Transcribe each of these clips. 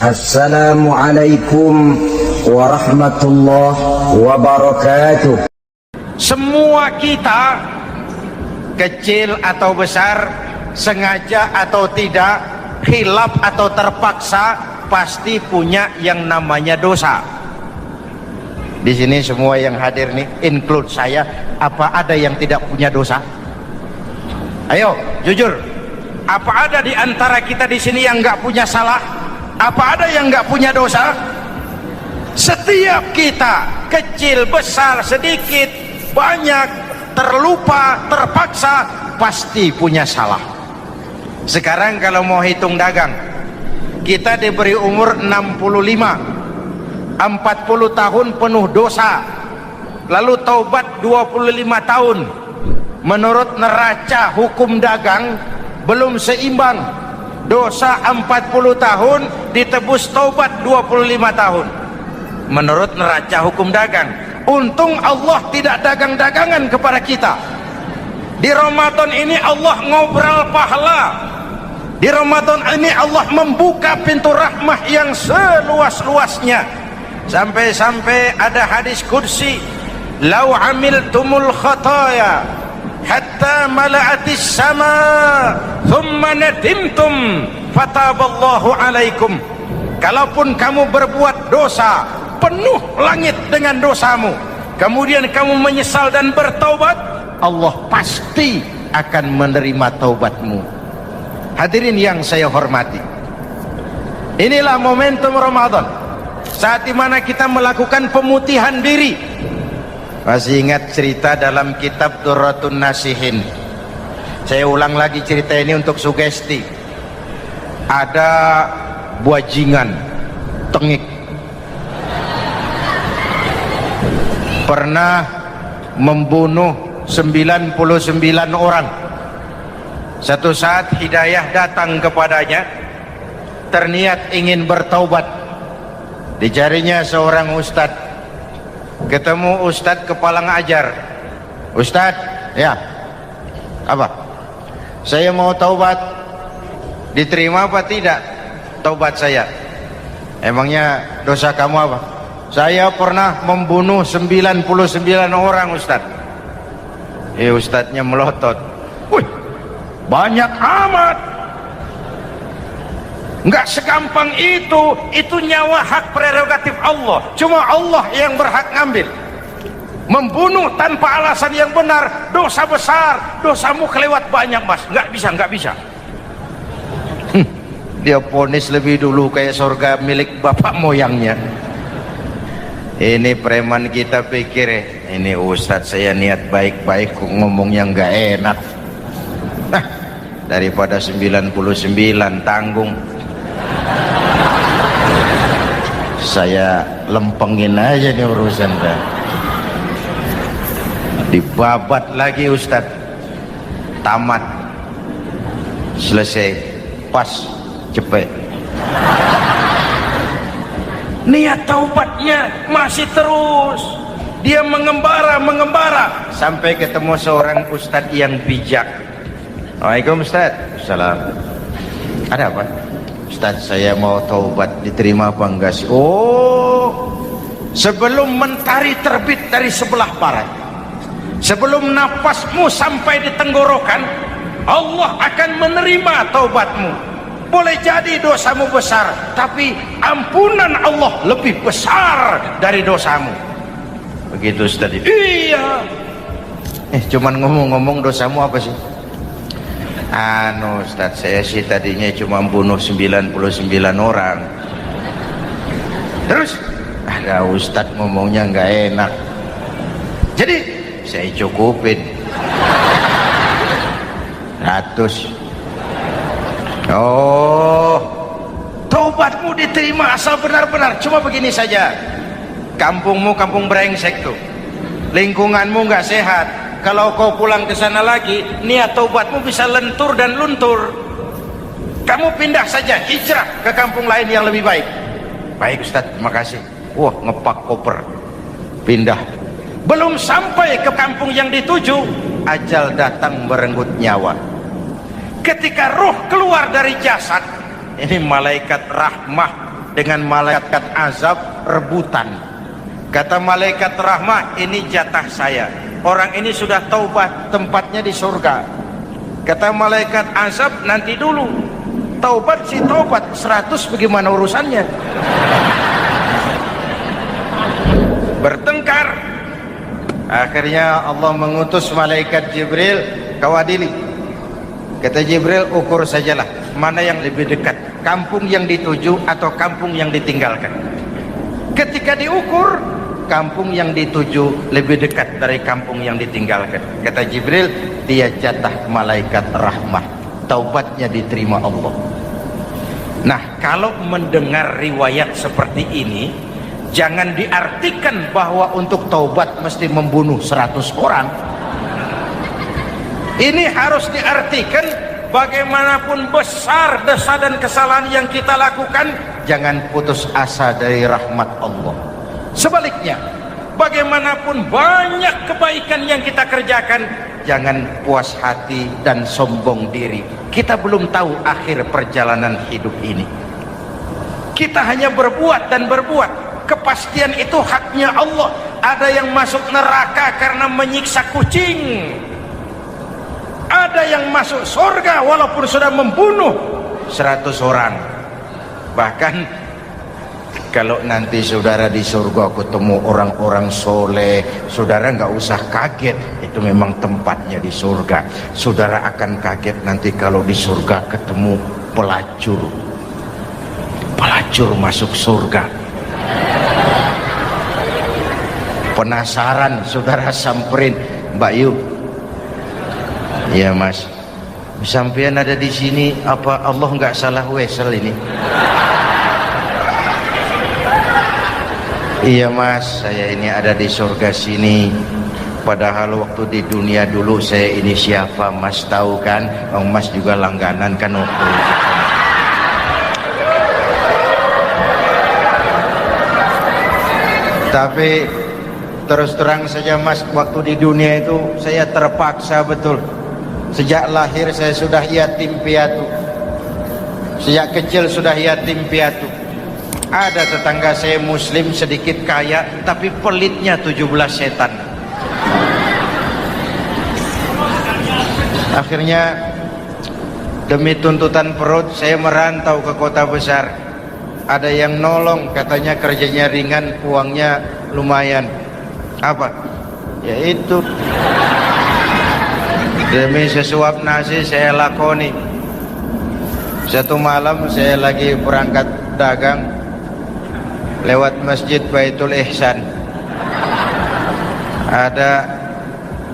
Assalamualaikum warahmatullahi wabarakatuh. Semua kita, kecil atau besar, sengaja atau tidak, khilaf atau terpaksa, pasti punya yang namanya dosa. Di sini semua yang hadir nih, include saya, apa ada yang tidak punya dosa? Ayo, jujur. Apa ada di antara kita di sini yang nggak punya salah? Apa ada yang nggak punya dosa? Setiap kita, kecil, besar, sedikit, banyak, terlupa, terpaksa, pasti punya salah. Sekarang kalau mau hitung dagang, kita diberi umur 65, 40 tahun penuh dosa, lalu taubat 25 tahun. Menurut neraca hukum dagang belum seimbang. Dosa 40 tahun ditebus taubat 25 tahun menurut neraca hukum dagang. Untung Allah tidak dagang-dagangan kepada kita. Di Ramadan ini Allah ngobrol pahala. Di Ramadan ini Allah membuka pintu rahmah yang seluas-luasnya. Sampai-sampai ada hadis qudsi, "Lau amiltumul khataya hatta mala'atis sama thumma nadimtum fataballahu alaikum." Kalaupun kamu berbuat dosa, penuh langit dengan dosamu, kemudian kamu menyesal dan bertaubat, Allah pasti akan menerima taubatmu. Hadirin yang saya hormati, inilah momentum Ramadan, saat dimana kita melakukan pemutihan diri. Masih ingat cerita dalam kitab Durratun Nasihin? Saya ulang lagi cerita ini untuk sugesti. Ada buajingan tengik pernah membunuh 99 orang. Satu saat hidayah datang kepadanya, terniat ingin bertaubat. Dicarinya seorang ustadz. Ketemu ustadz kepala ngajar. Ustadz, ya, apa? Saya mau taubat. Diterima apa tidak taubat saya? Emangnya dosa kamu apa? Saya pernah membunuh 99 orang, ustadz. Ustadznya melotot. Wih, banyak amat. Enggak segampang itu nyawa hak prerogatif Allah. Cuma Allah yang berhak ngambil. Membunuh tanpa alasan yang benar, dosa besar. Dosamu kelewat banyak, mas. Enggak bisa. Dia ponis lebih dulu kayak surga milik bapak moyangnya. Ini preman kita pikir, ini ustadz saya niat baik-baik kok ngomongnya enggak enak. Nah, daripada 99 tanggung, saya lempengin aja nih urusan dah. Dibabat lagi ustadz, tamat, selesai, pas, cepet. Niat taubatnya masih terus. Dia mengembara sampai ketemu seorang ustadz yang bijak. Assalamualaikum ustadz. Salam. Ada apa? Ustadz, saya mau taubat, diterima apa enggak sih? Oh, sebelum mentari terbit dari sebelah barat, sebelum nafasmu sampai di tenggorokan, Allah akan menerima taubatmu. Boleh jadi dosamu besar, tapi ampunan Allah lebih besar dari dosamu. Begitu Ustadz. Iya. Cuman ngomong-ngomong, dosamu apa sih? Ustadz, saya sih tadinya cuma bunuh 99 orang. Terus ada ustadz ngomongnya nggak enak, jadi saya cukupin 100. Oh, taubatmu diterima asal benar-benar. Cuma begini saja, kampungmu kampung brengsek tuh, lingkunganmu nggak sehat. Kalau kau pulang ke sana lagi, niat taubatmu bisa lentur dan luntur. Kamu pindah saja, hijrah ke kampung lain yang lebih baik. Baik Ustadz, terima kasih. Wah, ngepak koper, pindah. Belum sampai ke kampung yang dituju, ajal datang merenggut nyawa. Ketika ruh keluar dari jasad, ini malaikat rahmah dengan malaikat azab rebutan. Kata malaikat rahmat, ini jatah saya, orang ini sudah taubat, tempatnya di surga. Kata malaikat azab, nanti dulu, taubat si taubat, 100 bagaimana urusannya? Bertengkar. Akhirnya Allah mengutus malaikat Jibril, kau adili. Kata Jibril, ukur sajalah mana yang lebih dekat, kampung yang dituju atau kampung yang ditinggalkan. Ketika diukur, kampung yang dituju lebih dekat dari kampung yang ditinggalkan. Kata Jibril, dia jatah malaikat rahmah, taubatnya diterima Allah. Nah, kalau mendengar riwayat seperti ini, jangan diartikan bahwa untuk taubat mesti membunuh 100 orang. Ini harus diartikan bagaimanapun besar dosa dan kesalahan yang kita lakukan, jangan putus asa dari rahmat Allah. Sebaliknya, bagaimanapun banyak kebaikan yang kita kerjakan, jangan puas hati dan sombong diri. Kita belum tahu akhir perjalanan hidup ini. Kita hanya berbuat dan berbuat. Kepastian itu haknya Allah. Ada yang masuk neraka karena menyiksa kucing, ada yang masuk surga walaupun sudah membunuh 100 orang. Bahkan kalau nanti saudara di surga ketemu orang-orang soleh, saudara nggak usah kaget, itu memang tempatnya di surga. Saudara akan kaget nanti kalau di surga ketemu pelacur masuk surga. Penasaran, saudara samperin, Mbak Yu, ya Mas, sampean ada di sini, apa Allah nggak salah wesel ini? Iya Mas, saya ini ada di surga sini. Padahal waktu di dunia dulu saya ini siapa Mas tahu kan? Mas juga langganan kan waktu. Tapi terus terang saja Mas, waktu di dunia itu saya terpaksa betul. Sejak lahir saya sudah yatim piatu. Sejak kecil sudah yatim piatu. Ada tetangga saya muslim sedikit kaya, tapi pelitnya 17 setan. Akhirnya demi tuntutan perut saya merantau ke kota besar. Ada yang nolong, katanya kerjanya ringan, uangnya lumayan. Apa? Ya itu, demi sesuap nasi saya lakoni. Satu malam saya lagi berangkat dagang, lewat masjid Baitul Ihsan, ada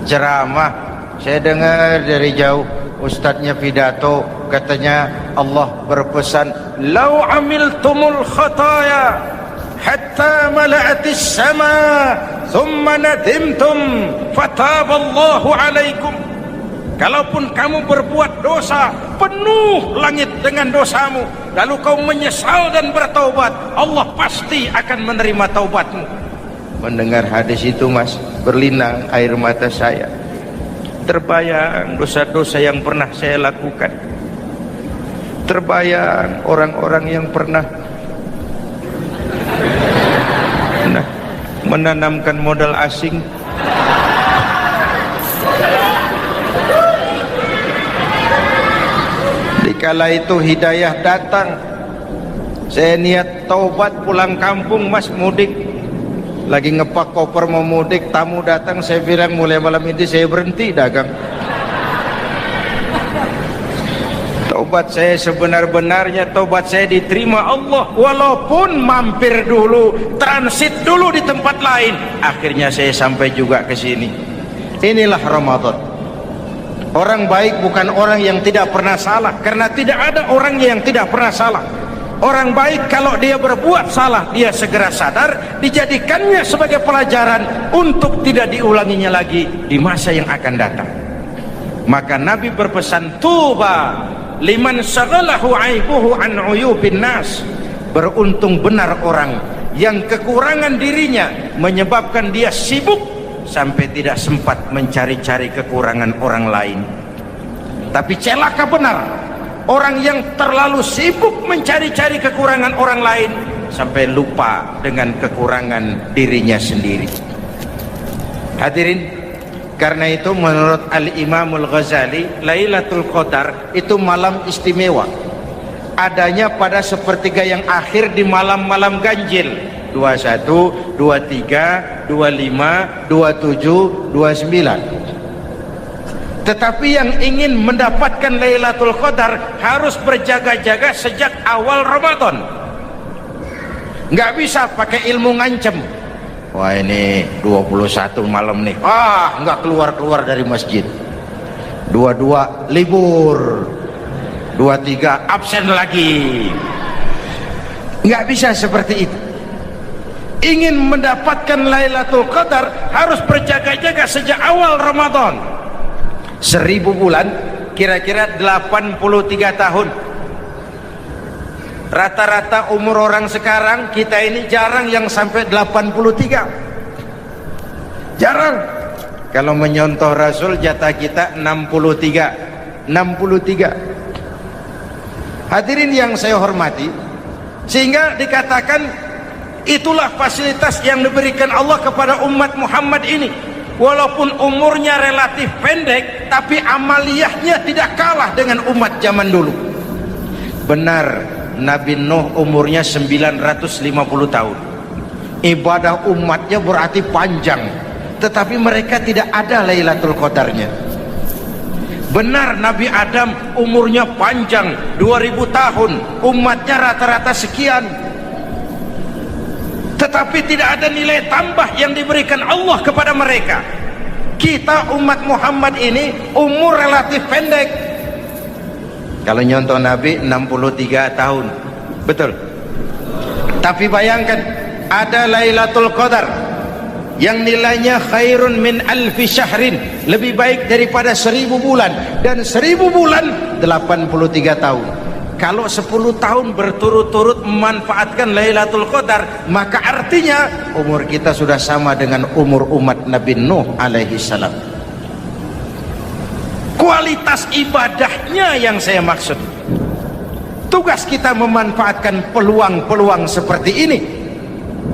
ceramah. Saya dengar dari jauh, ustadznya pidato, katanya Allah berpesan, "Lau amiltumul khataya hatta mala'atis sama, thumma nadimtum, fataballahu alaikum." Kalaupun kamu berbuat dosa, penuh langit dengan dosamu, lalu kau menyesal dan bertaubat, Allah pasti akan menerima taubatmu. Mendengar hadis itu Mas, berlinang air mata saya. Terbayang dosa-dosa yang pernah saya lakukan. Terbayang orang-orang yang pernah menanamkan modal asing. Dikala itu hidayah datang, saya niat taubat pulang kampung Mas, mudik. Lagi ngepak koper mau mudik, tamu datang, saya bilang mulai malam ini saya berhenti dagang. Taubat saya sebenar-benarnya, taubat saya diterima Allah, walaupun mampir dulu, transit dulu di tempat lain. Akhirnya saya sampai juga ke sini. Inilah Ramadan. Orang baik bukan orang yang tidak pernah salah, karena tidak ada orang yang tidak pernah salah. Orang baik kalau dia berbuat salah, dia segera sadar, dijadikannya sebagai pelajaran untuk tidak diulanginya lagi di masa yang akan datang. Maka Nabi berpesan, tuba liman syaghalahu aibuhu an uyubin nas. Beruntung benar orang yang kekurangan dirinya menyebabkan dia sibuk sampai tidak sempat mencari-cari kekurangan orang lain. Tapi celaka benar orang yang terlalu sibuk mencari-cari kekurangan orang lain, sampai lupa dengan kekurangan dirinya sendiri. Hadirin, karena itu menurut Al-Imamul Ghazali, Lailatul Qadar itu malam istimewa, adanya pada sepertiga yang akhir di malam-malam ganjil 21, 23, 25, 27, 29. Tetapi yang ingin mendapatkan Lailatul Qadar harus berjaga-jaga sejak awal Ramadan. Nggak bisa pakai ilmu ngancem. Wah, ini 21 malam nih, nggak keluar-keluar dari masjid. 22 libur, 23 absen lagi. Nggak bisa seperti itu. Ingin mendapatkan Lailatul Qadar harus berjaga-jaga sejak awal Ramadan. 1000 bulan, kira-kira 83 tahun. Rata-rata umur orang sekarang, kita ini jarang yang sampai 83. Jarang. Kalau menyontoh Rasul, jatah kita 63. Hadirin yang saya hormati, sehingga dikatakan itulah fasilitas yang diberikan Allah kepada umat Muhammad ini. Walaupun umurnya relatif pendek, tapi amaliyahnya tidak kalah dengan umat zaman dulu. Benar, Nabi Nuh umurnya 950 tahun. Ibadah umatnya berarti panjang, tetapi mereka tidak ada Lailatul Qadarnya. Benar, Nabi Adam umurnya panjang 2000 tahun, umatnya rata-rata sekian, tetapi tidak ada nilai tambah yang diberikan Allah kepada mereka. Kita umat Muhammad ini umur relatif pendek. Kalau nyontoh Nabi 63 tahun, betul. Tapi bayangkan, ada Lailatul Qadar yang nilainya khairun min alfi syahrin, lebih baik daripada 1000 bulan, dan 1000 bulan 83 tahun. Kalau 10 tahun berturut-turut memanfaatkan Lailatul Qadar, maka artinya umur kita sudah sama dengan umur umat Nabi Nuh alaihi salam. Kualitas ibadahnya yang saya maksud. Tugas kita memanfaatkan peluang-peluang seperti ini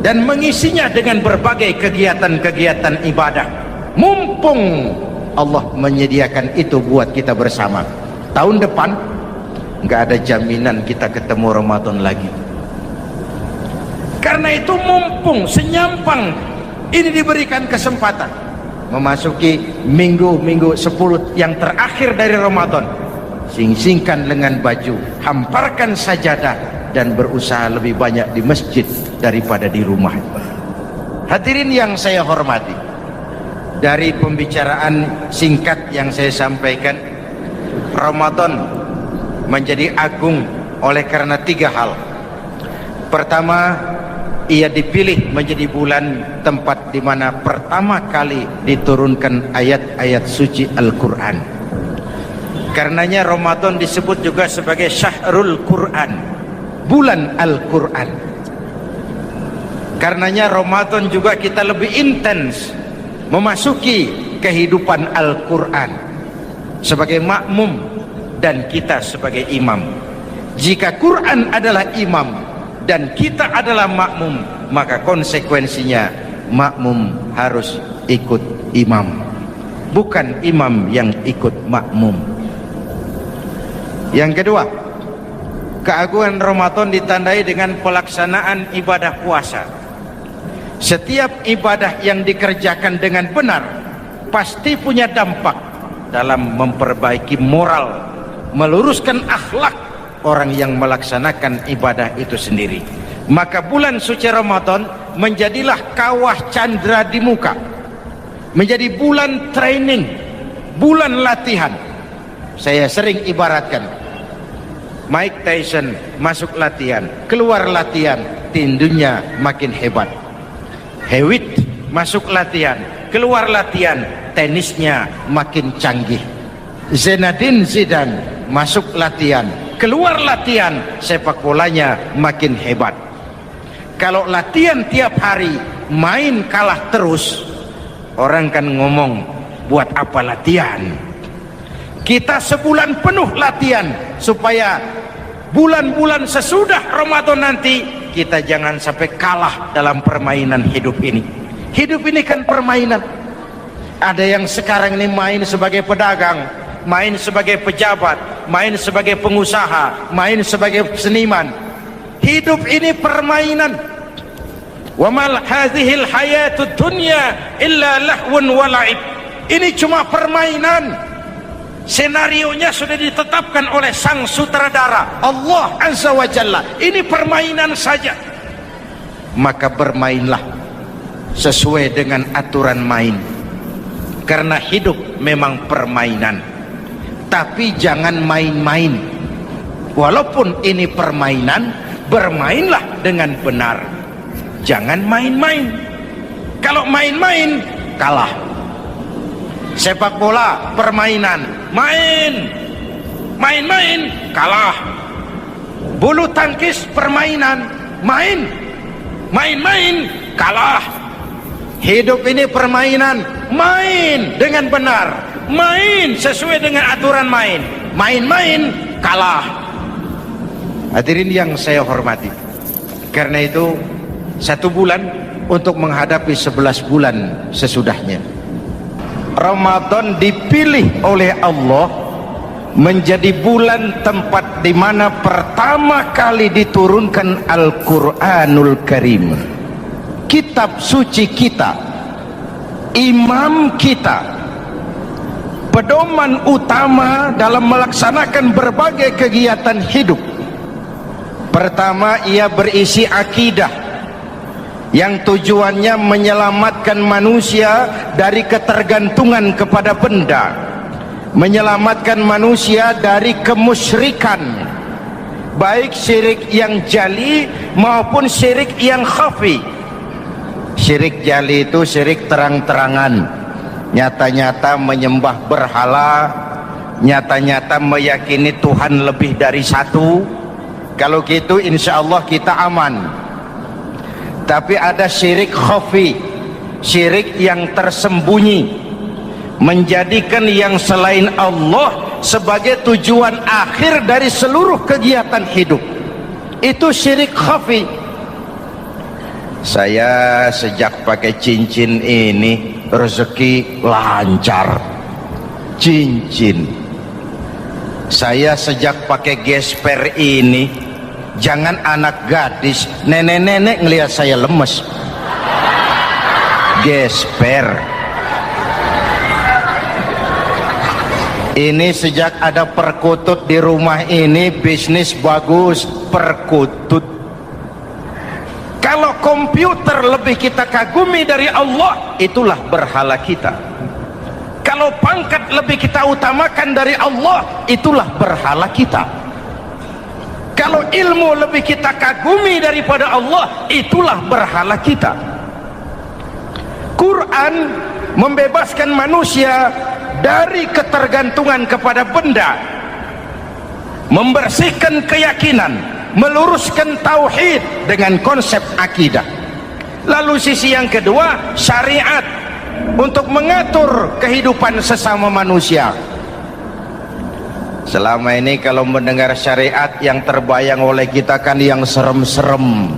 dan mengisinya dengan berbagai kegiatan-kegiatan ibadah. Mumpung Allah menyediakan itu buat kita bersama. Tahun depan nggak ada jaminan kita ketemu Ramadan lagi. Karena itu mumpung senyampang ini diberikan kesempatan memasuki minggu-minggu 10 yang terakhir dari Ramadan, sing-singkan lengan baju, hamparkan sajadah, dan berusaha lebih banyak di masjid daripada di rumah. Hadirin yang saya hormati, dari pembicaraan singkat yang saya sampaikan, Ramadan menjadi agung oleh karena 3 hal. Pertama, ia dipilih menjadi bulan tempat di mana pertama kali diturunkan ayat-ayat suci Al-Quran. Karenanya Ramadan disebut juga sebagai Syahrul Quran, bulan Al-Quran. Karenanya Ramadan juga kita lebih intens memasuki kehidupan Al-Quran sebagai makmum dan kita sebagai imam. Jika Quran adalah imam dan kita adalah makmum, maka konsekuensinya makmum harus ikut imam, bukan imam yang ikut makmum. Yang kedua, keagungan Ramadan ditandai dengan pelaksanaan ibadah puasa. Setiap ibadah yang dikerjakan dengan benar pasti punya dampak dalam memperbaiki moral, meluruskan akhlak orang yang melaksanakan ibadah itu sendiri. Maka bulan suci Ramadan menjadilah kawah candra di muka, menjadi bulan training, bulan latihan. Saya sering ibaratkan, Mike Tyson masuk latihan, keluar latihan, tindunya makin hebat. Hewitt masuk latihan, keluar latihan, tenisnya makin canggih. Zinedine Zidane masuk latihan, keluar latihan, sepak bolanya makin hebat. Kalau latihan tiap hari, main kalah terus, orang kan ngomong, buat apa latihan? Kita sebulan penuh latihan supaya bulan-bulan sesudah Ramadan nanti kita jangan sampai kalah dalam permainan hidup ini. Hidup ini kan permainan. Ada yang sekarang ini main sebagai pedagang, main sebagai pejabat, main sebagai pengusaha, main sebagai seniman. Hidup ini permainan. Wa mal hadhil hayatud dunya illa lahwun wa la'ib. Ini cuma permainan. Senarionya sudah ditetapkan oleh sang sutradara Allah Azza wa Jalla. Ini permainan saja. Maka bermainlah sesuai dengan aturan main, karena hidup memang permainan. Tapi jangan main-main. Walaupun ini permainan, bermainlah dengan benar. Jangan main-main. Kalau main-main, kalah. Sepak bola permainan, main-main, kalah. Bulu tangkis permainan, main-main, kalah. Hidup ini permainan, main dengan benar, main sesuai dengan aturan main, main-main, kalah. Hadirin yang saya hormati, karena itu 1 bulan untuk menghadapi 11 bulan sesudahnya. Ramadan dipilih oleh Allah menjadi bulan tempat di mana pertama kali diturunkan Al-Quranul Karim, kitab suci kita, imam kita, pedoman utama dalam melaksanakan berbagai kegiatan hidup. Pertama, ia berisi akidah yang tujuannya menyelamatkan manusia dari ketergantungan kepada benda, menyelamatkan manusia dari kemusyrikan, baik syirik yang jali maupun syirik yang khafi. Syirik jali itu syirik terang-terangan, nyata-nyata menyembah berhala, nyata-nyata meyakini Tuhan lebih dari satu. Kalau gitu insya Allah kita aman. Tapi ada syirik khafi, syirik yang tersembunyi, menjadikan yang selain Allah sebagai tujuan akhir dari seluruh kegiatan hidup. Itu syirik khafi. Saya sejak pakai cincin ini rezeki lancar. Cincin. Saya sejak pakai gesper ini, jangan anak gadis, nenek-nenek ngelihat saya lemes. Gesper. Ini sejak ada perkutut di rumah ini, bisnis bagus. Perkutut. Kalau komputer lebih kita kagumi dari Allah, itulah berhala kita. Kalau pangkat lebih kita utamakan dari Allah, itulah berhala kita. Kalau ilmu lebih kita kagumi daripada Allah, itulah berhala kita. Quran membebaskan manusia dari ketergantungan kepada benda, membersihkan keyakinan, meluruskan tauhid dengan konsep akidah. Lalu sisi yang kedua, syariat untuk mengatur kehidupan sesama manusia. Selama ini kalau mendengar syariat, yang terbayang oleh kita kan yang serem-serem,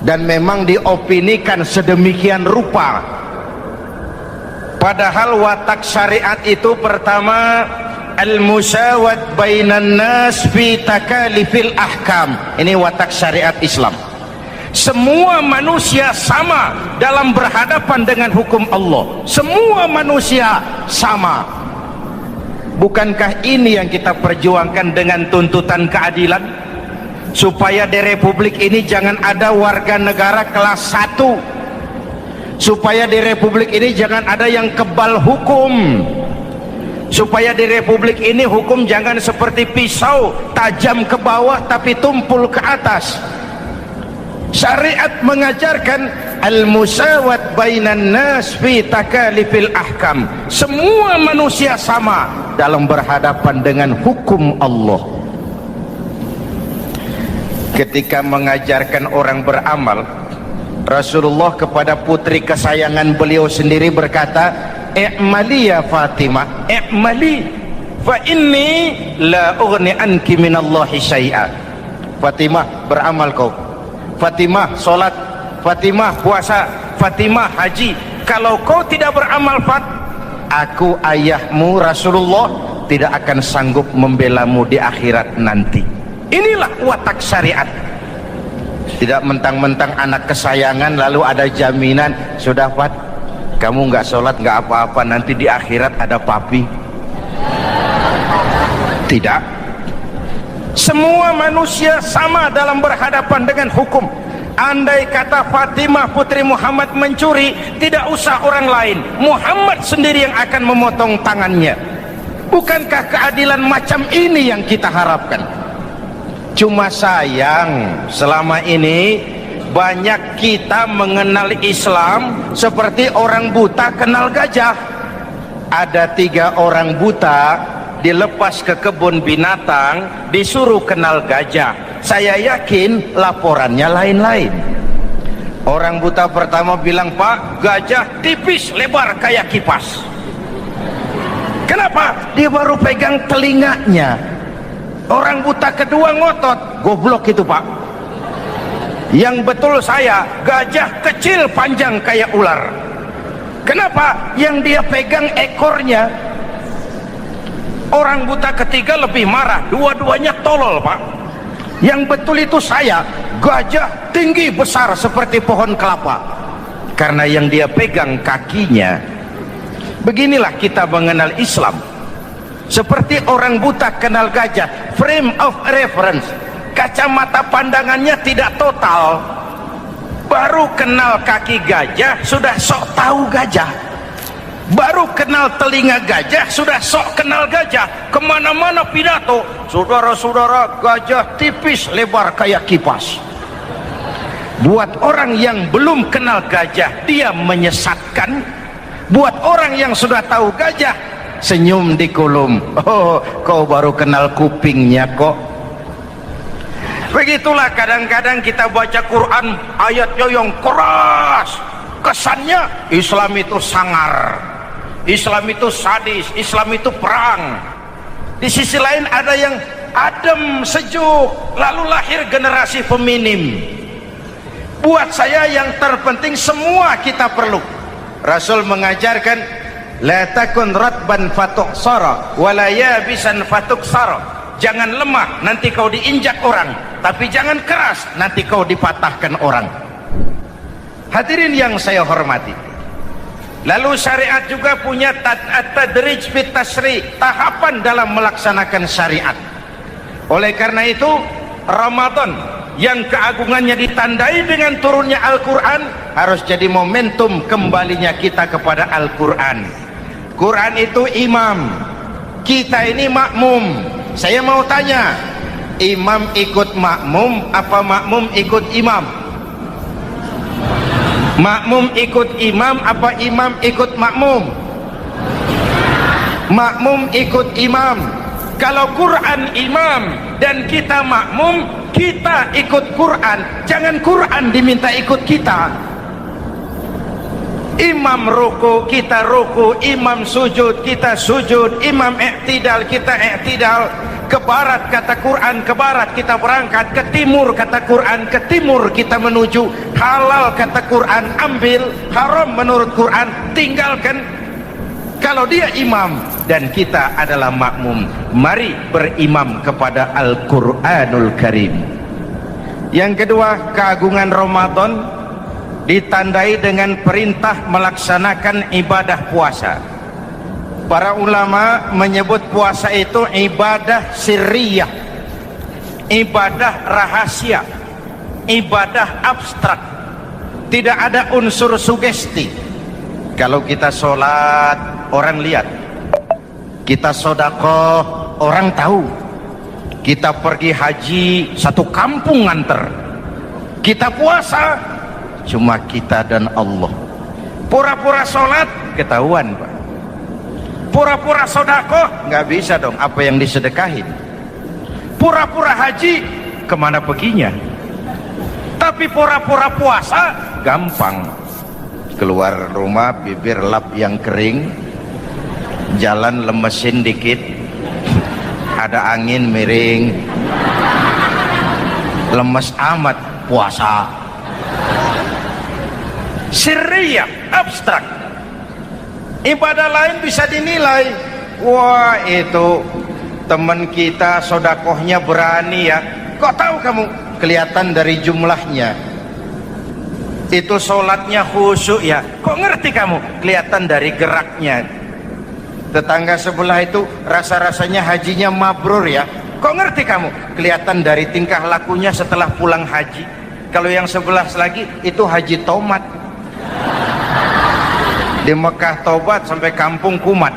dan memang diopinikan sedemikian rupa. Padahal watak syariat itu pertama, al-musawat bainan nas fi takalifil ahkam. Ini watak syariat Islam. Semua manusia sama dalam berhadapan dengan hukum Allah. Semua manusia sama. Bukankah ini yang kita perjuangkan dengan tuntutan keadilan? Supaya di Republik ini jangan ada warga negara kelas 1. Supaya di Republik ini jangan ada yang kebal hukum. Supaya di Republik ini hukum jangan seperti pisau, tajam ke bawah tapi tumpul ke atas. Syariat mengajarkan al-musawat bainan nas fi takalifil ahkam. Semua manusia sama dalam berhadapan dengan hukum Allah. Ketika mengajarkan orang beramal, Rasulullah kepada putri kesayangan beliau sendiri berkata, "I'mali ya Fatimah, i'mali fa inni la ughni anki minallahi syai'a." Fatimah, beramal kau. Fatimah sholat, Fatimah puasa, Fatimah haji. Kalau kau tidak beramal Fat, aku ayahmu Rasulullah tidak akan sanggup membelamu di akhirat nanti. Inilah watak syariat. Tidak mentang-mentang anak kesayangan lalu ada jaminan, sudah Fat, kamu nggak sholat nggak apa-apa, nanti di akhirat ada papi. Tidak. Semua manusia sama dalam berhadapan dengan hukum. Andai kata Fatimah putri Muhammad mencuri, tidak usah orang lain, Muhammad sendiri yang akan memotong tangannya. Bukankah keadilan macam ini yang kita harapkan? Cuma sayang, selama ini banyak kita mengenal Islam seperti orang buta kenal gajah. Ada 3 orang buta dilepas ke kebun binatang, disuruh kenal gajah. Saya yakin laporannya lain-lain. Orang buta pertama bilang, Pak, gajah tipis lebar kayak kipas. Kenapa? Dia baru pegang telinganya. Orang buta kedua ngotot, goblok itu Pak. Yang betul saya, gajah kecil panjang kayak ular. Kenapa? Yang dia pegang ekornya. Orang buta ketiga lebih marah, dua-duanya tolol Pak. Yang betul itu saya, gajah tinggi besar seperti pohon kelapa, karena yang dia pegang kakinya. Beginilah kita mengenal Islam, seperti orang buta kenal gajah. Frame of reference, kacamata pandangannya tidak total. Baru kenal kaki gajah sudah sok tahu gajah. Baru kenal telinga gajah sudah sok kenal gajah. Kemana-mana pidato, saudara-saudara, gajah tipis lebar kayak kipas. Buat orang yang belum kenal gajah, dia menyesatkan. Buat orang yang sudah tahu gajah, senyum di kulum. Oh, kau baru kenal kupingnya kok. Begitulah kadang-kadang kita baca Quran, ayatnya yang keras, kesannya Islam itu sangar, Islam itu sadis, Islam itu perang. Di sisi lain ada yang adem, sejuk, lalu lahir generasi feminim. Buat saya yang terpenting semua kita perlu. Rasul mengajarkan, la takun ratban fatuksara wala yabisan fatuksara. Jangan lemah, nanti kau diinjak orang, tapi jangan keras, nanti kau dipatahkan orang. Hadirin yang saya hormati, lalu syariat juga punya tadrij fit tasri, tahapan dalam melaksanakan syariat. Oleh karena itu, Ramadan yang keagungannya ditandai dengan turunnya Al-Quran harus jadi momentum kembalinya kita kepada Al-Quran. Quran itu imam, kita ini makmum. Saya mau tanya, imam ikut makmum apa makmum ikut imam? Makmum ikut imam apa imam ikut makmum? Makmum ikut imam. Kalau Quran imam dan kita makmum, kita ikut Quran, jangan Quran diminta ikut kita. Imam ruku, kita ruku. Imam sujud, kita sujud. Imam i'tidal, kita i'tidal. Ke barat kata Quran, ke barat kita berangkat. Ke timur kata Quran, ke timur kita menuju. Halal kata Quran, ambil. Haram menurut Quran, tinggalkan. Kalau dia imam dan kita adalah makmum, mari berimam kepada Al-Quranul Karim. Yang kedua, keagungan Ramadan ditandai dengan perintah melaksanakan ibadah puasa. Para ulama menyebut puasa itu ibadah sirriyah, ibadah rahasia, ibadah abstrak, tidak ada unsur sugesti. Kalau kita sholat, orang lihat. Kita sedekah, orang tahu. Kita pergi haji, satu kampung nganter. Kita puasa, cuma kita dan Allah. Pura-pura sholat, ketahuan Pak. Pura-pura sedekah, nggak bisa dong, apa yang disedekahin. Pura-pura haji, kemana perginya? Tapi pura-pura puasa, gampang. Keluar rumah, bibir lap yang kering, jalan lemesin dikit, ada angin miring, lemes amat. puasa. Sirriyah, abstrak. Ibadah lain bisa dinilai, wah itu teman kita sodakohnya berani ya. Kok tahu kamu? Kelihatan dari jumlahnya. Itu sholatnya khusyuk ya. Kok ngerti kamu? Kelihatan dari geraknya. Tetangga sebelah itu rasa-rasanya hajinya mabrur ya. Kok ngerti kamu? Kelihatan dari tingkah lakunya setelah pulang haji. Kalau yang sebelah lagi itu haji tomat. Di Mekah tobat sampai kampung kumat.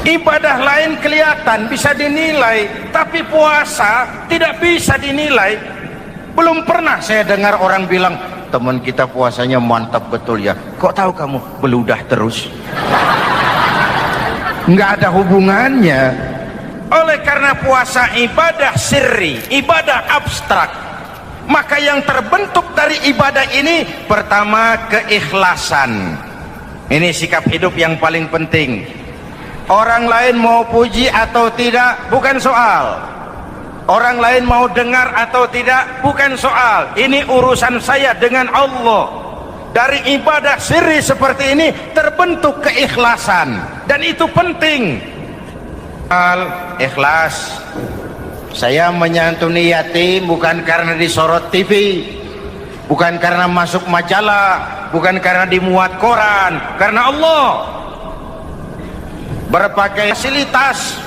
Ibadah lain kelihatan bisa dinilai, tapi puasa tidak bisa dinilai. Belum pernah saya dengar orang bilang teman kita puasanya mantap betul ya. Kok tahu kamu? Beludah terus. Nggak ada hubungannya. Oleh karena puasa ibadah sirri, ibadah abstrak, maka yang terbentuk dari ibadah ini pertama keikhlasan. Ini sikap hidup yang paling penting. Orang lain mau puji atau tidak bukan soal. Orang lain mau dengar atau tidak bukan soal. Ini urusan saya dengan Allah. Dari ibadah sirri seperti ini terbentuk keikhlasan, dan itu penting. Ikhlas. Saya menyantuni yatim bukan karena disorot TV, bukan karena masuk majalah, bukan karena dimuat koran, karena Allah. Berbagai fasilitas.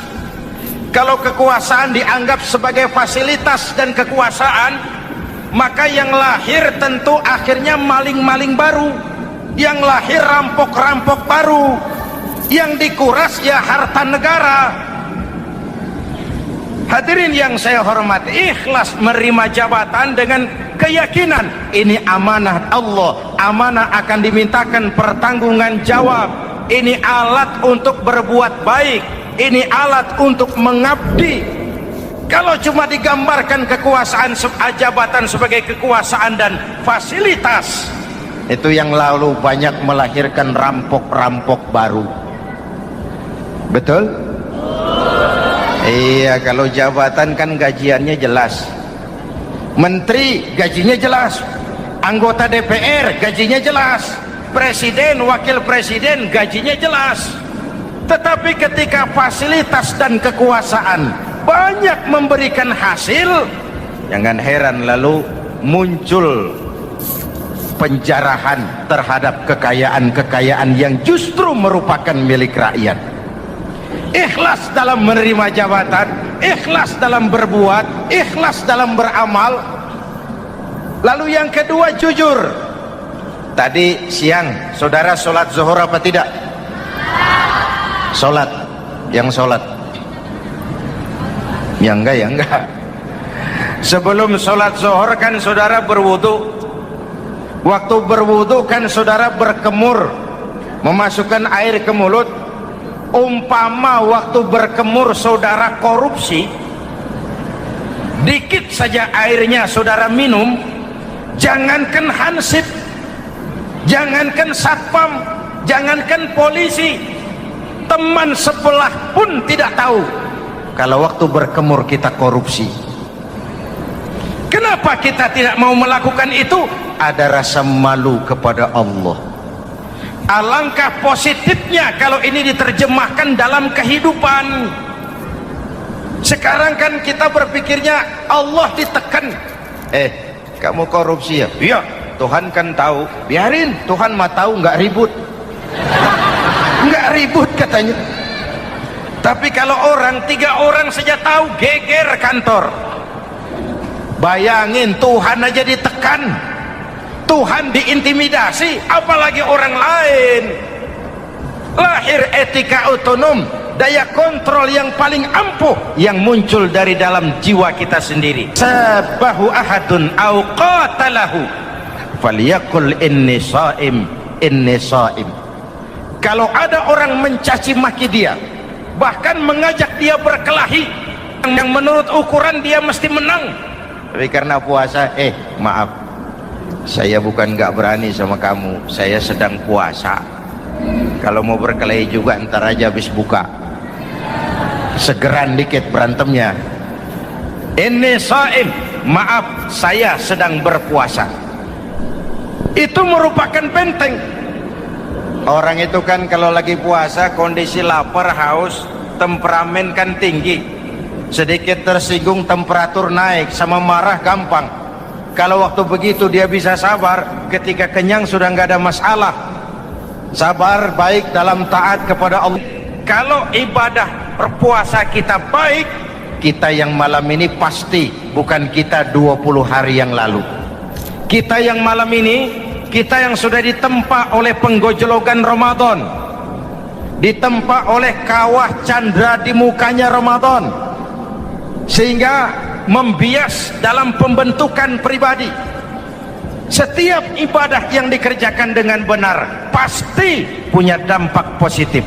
Kalau kekuasaan dianggap sebagai fasilitas dan kekuasaan, maka yang lahir tentu akhirnya maling-maling baru, yang lahir rampok-rampok baru, yang dikuras ya harta negara. Hadirin yang saya hormati, ikhlas menerima jabatan dengan keyakinan ini amanah Allah, amanah akan dimintakan pertanggungan jawab. Ini alat untuk berbuat baik, ini alat untuk mengabdi. Kalau cuma digambarkan kekuasaan jabatan sebagai kekuasaan dan fasilitas, itu yang lalu banyak melahirkan rampok-rampok baru. Betul? Iya, kalau jabatan kan gajiannya jelas. Menteri gajinya jelas, anggota DPR gajinya jelas, presiden, wakil presiden gajinya jelas. Tetapi ketika fasilitas dan kekuasaan banyak memberikan hasil, jangan heran lalu muncul penjarahan terhadap kekayaan-kekayaan yang justru merupakan milik rakyat. Ikhlas dalam menerima jabatan, ikhlas dalam berbuat, ikhlas dalam beramal. Lalu yang kedua, jujur. Tadi siang saudara sholat zuhur apa tidak? Sholat. Yang sholat? Ya enggak, ya enggak. Sebelum sholat zuhur kan saudara berwudu. Waktu berwudu kan saudara berkemur, memasukkan air ke mulut. Umpama waktu berkemur saudara korupsi, dikit saja airnya saudara minum, jangankan hansip, jangankan satpam, jangankan polisi, teman sebelah pun tidak tahu kalau waktu berkemur kita korupsi. Kenapa kita tidak mau melakukan itu? Ada rasa malu kepada Allah. Alangkah positifnya kalau ini diterjemahkan dalam kehidupan. Sekarang kan kita berpikirnya Allah ditekan. Kamu korupsi ya? Iya, Tuhan kan tahu. Biarin, Tuhan mah tahu, nggak ribut. Nggak ribut katanya. Tapi kalau tiga orang saja tahu, geger kantor. Bayangin, Tuhan aja ditekan, Tuhan diintimidasi, apalagi orang lain. Lahir etika otonom, daya kontrol yang paling ampuh yang muncul dari dalam jiwa kita sendiri. Sabahu ahadun au qatalahu falyaqul inni shaim, inni shaim. Kalau ada orang mencaci maki dia, bahkan mengajak dia berkelahi yang menurut ukuran dia mesti menang, tapi karena puasa, maaf, saya bukan nggak berani sama kamu, saya sedang puasa. Kalau mau berkelahi juga ntar aja habis buka, segeran dikit berantemnya. Ini shaim, maaf saya sedang berpuasa. Itu merupakan benteng. Orang itu kan kalau lagi puasa kondisi lapar, haus, temperamen kan tinggi, sedikit tersinggung temperatur naik, sama marah gampang. Kalau waktu begitu dia bisa sabar, ketika kenyang sudah nggak ada masalah. Sabar baik dalam taat kepada Allah. Kalau ibadah berpuasa kita baik, kita yang malam ini pasti bukan kita 20 hari yang lalu. Kita yang malam ini, kita yang sudah ditempa oleh penggojologan Ramadan, ditempa oleh kawah candra di mukanya Ramadan, sehingga membias dalam pembentukan pribadi. Setiap ibadah yang dikerjakan dengan benar pasti punya dampak positif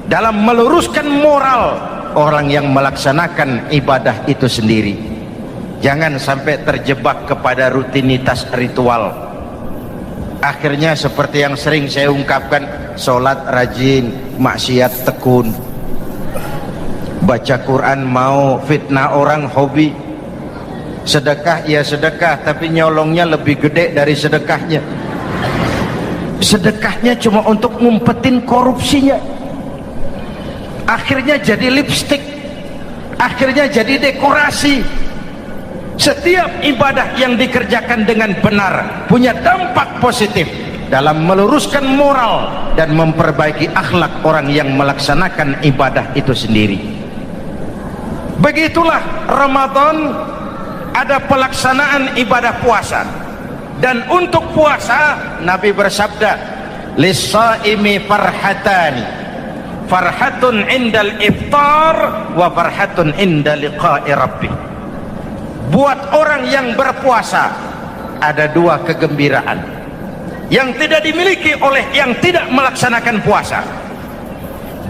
dalam meluruskan moral orang yang melaksanakan ibadah itu sendiri. Jangan sampai terjebak kepada rutinitas ritual. Akhirnya seperti yang sering saya ungkapkan, sholat rajin, maksiat tekun, baca Quran mau, fitnah orang hobi, sedekah ya sedekah tapi nyolongnya lebih gede dari sedekahnya. Sedekahnya cuma untuk ngumpetin korupsinya. Akhirnya jadi lipstik, akhirnya jadi dekorasi. Setiap ibadah yang dikerjakan dengan benar punya dampak positif dalam meluruskan moral dan memperbaiki akhlak orang yang melaksanakan ibadah itu sendiri. Begitulah Ramadan, ada pelaksanaan ibadah puasa. Dan untuk puasa Nabi bersabda, lis-shaimi farhatani, farhatun indal iftar wa farhatun inda liqa'i rabbih. Buat orang yang berpuasa ada dua kegembiraan yang tidak dimiliki oleh yang tidak melaksanakan puasa.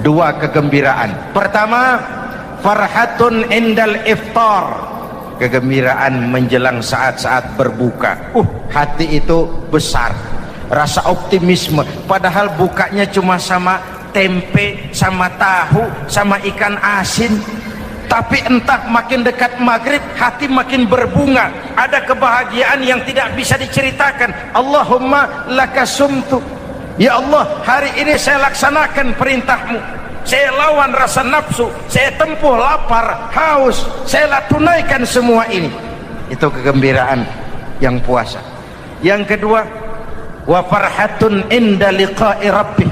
Dua kegembiraan. Pertama, farhatun indal iftar, kegembiraan menjelang saat-saat berbuka. Hati itu besar, rasa optimisme, padahal bukanya cuma sama tempe, sama tahu, sama ikan asin. Tapi entah makin dekat maghrib hati makin berbunga, ada kebahagiaan yang tidak bisa diceritakan. Allahumma lakasumtu, ya Allah hari ini saya laksanakan perintahmu, saya lawan rasa nafsu, saya tempuh lapar, haus, saya tunaikan semua ini. Itu kegembiraan yang puasa. Yang kedua, wa farhatun inda liqa'i rabbih,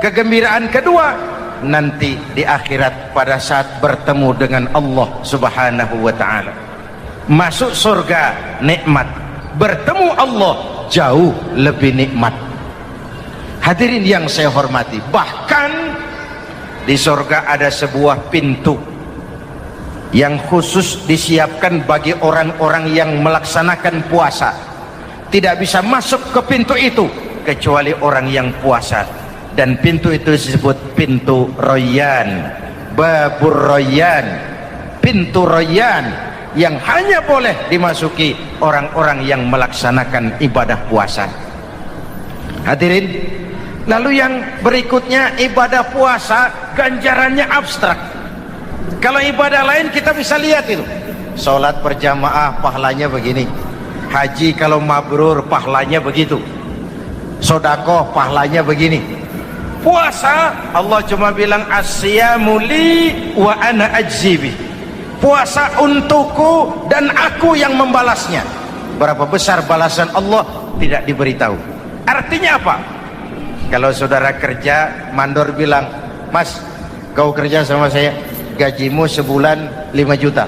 kegembiraan kedua nanti di akhirat pada saat bertemu dengan Allah Subhanahu wa ta'ala. Masuk surga nikmat, bertemu Allah jauh lebih nikmat. Hadirin yang saya hormati, bahkan di surga ada sebuah pintu yang khusus disiapkan bagi orang-orang yang melaksanakan puasa. Tidak bisa masuk ke pintu itu kecuali orang yang puasa. Dan pintu itu disebut pintu Rayyan, Babur Rayyan, pintu Rayyan, yang hanya boleh dimasuki orang-orang yang melaksanakan ibadah puasa. Hadirin, lalu yang berikutnya, ibadah puasa ganjarannya abstrak. Kalau ibadah lain kita bisa lihat itu, sholat berjamaah pahalanya begini, haji kalau mabrur pahalanya begitu, sodakoh pahalanya begini. Puasa Allah cuma bilang as-siyamu li wa ana ajzibi, puasa untukku dan aku yang membalasnya. Berapa besar balasan Allah tidak diberitahu. Artinya apa? Kalau saudara kerja, mandor bilang, mas kau kerja sama saya, gajimu sebulan 5 juta.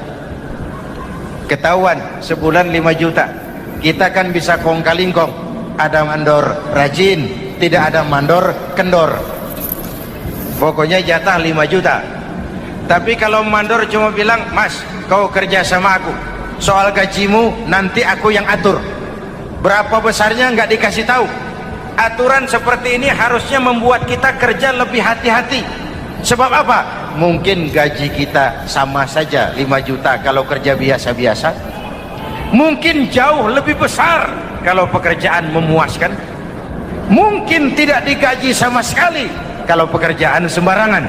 Ketahuan sebulan 5 juta. Kita kan bisa kong-kalingkong, ada mandor rajin, tidak ada mandor kendor, pokoknya jatah 5 juta. Tapi kalau mandor cuma bilang, mas kau kerja sama aku, soal gajimu nanti aku yang atur, berapa besarnya nggak dikasih tahu. Aturan seperti ini harusnya membuat kita kerja lebih hati-hati. Sebab apa? Mungkin gaji kita sama saja 5 juta kalau kerja biasa-biasa, mungkin jauh lebih besar kalau pekerjaan memuaskan, mungkin tidak digaji sama sekali kalau pekerjaan sembarangan.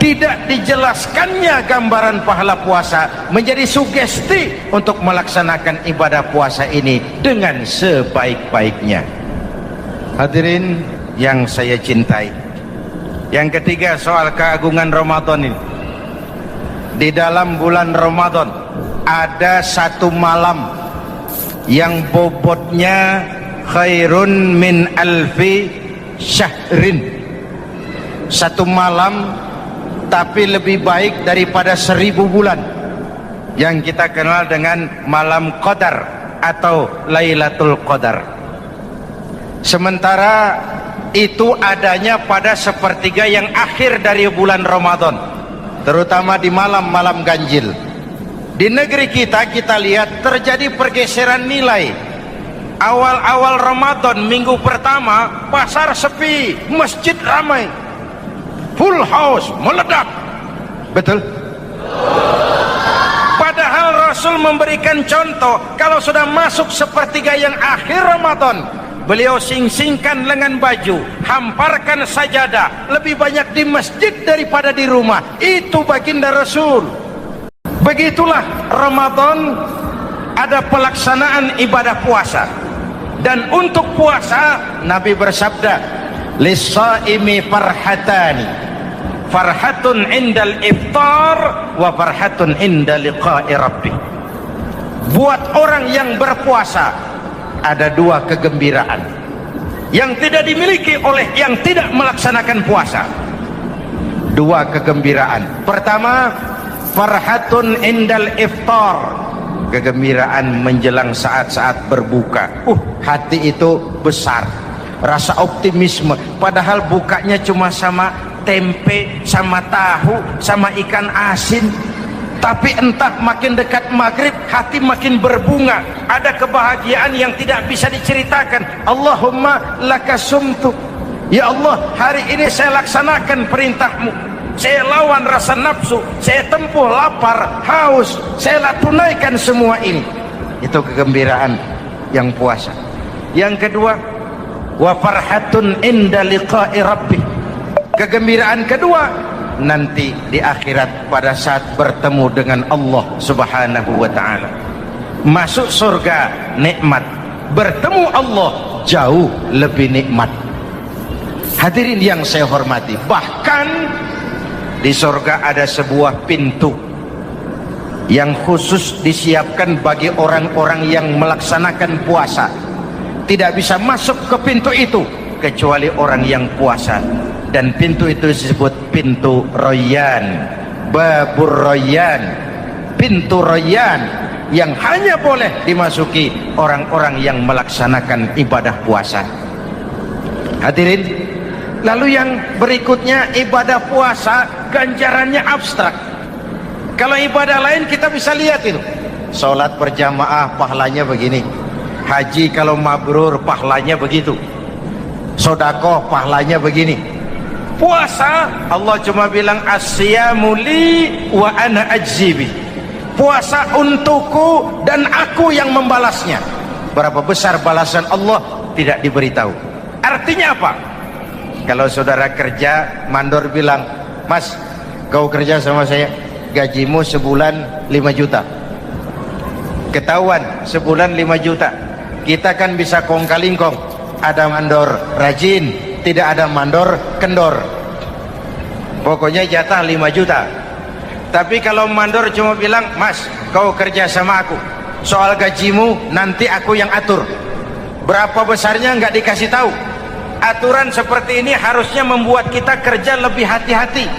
tidak dijelaskannya gambaran pahala puasa menjadi sugesti untuk melaksanakan ibadah puasa ini dengan sebaik-baiknya. Hadirin yang saya cintai, yang ketiga soal keagungan Ramadan ini. Di dalam bulan Ramadan ada satu malam yang bobotnya khairun min alfi syahrin. Satu malam tapi lebih baik daripada 1000 bulan, yang kita kenal dengan malam Qadar atau Lailatul Qadar. Sementara itu adanya pada sepertiga yang akhir dari bulan Ramadan, terutama di malam-malam ganjil. Di negeri kita lihat terjadi pergeseran nilai. Awal-awal Ramadan, minggu pertama pasar sepi, masjid ramai, full house, meledak. Betul? Padahal Rasul memberikan contoh, kalau sudah masuk sepertiga yang akhir Ramadan, beliau sing-singkan lengan baju, hamparkan sajadah, lebih banyak di masjid daripada di rumah. Itu baginda Rasul. Begitulah Ramadan, ada pelaksanaan ibadah puasa. Dan untuk puasa Nabi bersabda, lis-shaimi farhatani, farhatun indal iftar wa farhatun inda liqa'i rabbih. Buat orang yang berpuasa ada dua kegembiraan yang tidak dimiliki oleh yang tidak melaksanakan puasa. Dua kegembiraan. Pertama, farhatun indal iftar, kegembiraan menjelang saat-saat berbuka. Hati itu besar, rasa optimisme, padahal bukanya cuma sama tempe, sama tahu, sama ikan asin. Tapi entah makin dekat maghrib hati makin berbunga, ada kebahagiaan yang tidak bisa diceritakan. Allahumma lakasumtu, ya Allah, hari ini saya laksanakan perintahmu, saya lawan rasa nafsu, saya tempuh lapar, haus, saya tunaikan semua ini. Itu kegembiraan yang puasa. Yang kedua, wa farhatun inda liqa'i rabbih, kegembiraan kedua nanti di akhirat pada saat bertemu dengan Allah Subhanahu wa ta'ala. Masuk surga nikmat, bertemu Allah jauh lebih nikmat. Hadirin yang saya hormati, bahkan di surga ada sebuah pintu yang khusus disiapkan bagi orang-orang yang melaksanakan puasa. Tidak bisa masuk ke pintu itu kecuali orang yang puasa. Dan pintu itu disebut pintu Rayyan, Babur Rayyan, pintu Rayyan, yang hanya boleh dimasuki orang-orang yang melaksanakan ibadah puasa. Hadirin, lalu yang berikutnya, ibadah puasa ganjarannya abstrak. Kalau ibadah lain kita bisa lihat itu, sholat berjamaah pahalanya begini, haji kalau mabrur pahalanya begitu, sedekah pahalanya begini. Puasa Allah cuma bilang as-siyamu li wa ana ajzibi, puasa untukku dan aku yang membalasnya. Berapa besar balasan Allah tidak diberitahu. Artinya apa? Kalau saudara kerja, mandor bilang, mas, kau kerja sama saya, gajimu sebulan 5 juta. Ketahuan sebulan 5 juta. Kita kan bisa kong-kalingkong, ada mandor rajin, tidak ada mandor kendor. Pokoknya jatah 5 juta. Tapi kalau mandor cuma bilang, mas, kau kerja sama aku, soal gajimu nanti aku yang atur, berapa besarnya nggak dikasih tahu. Aturan seperti ini harusnya membuat kita kerja lebih hati-hati.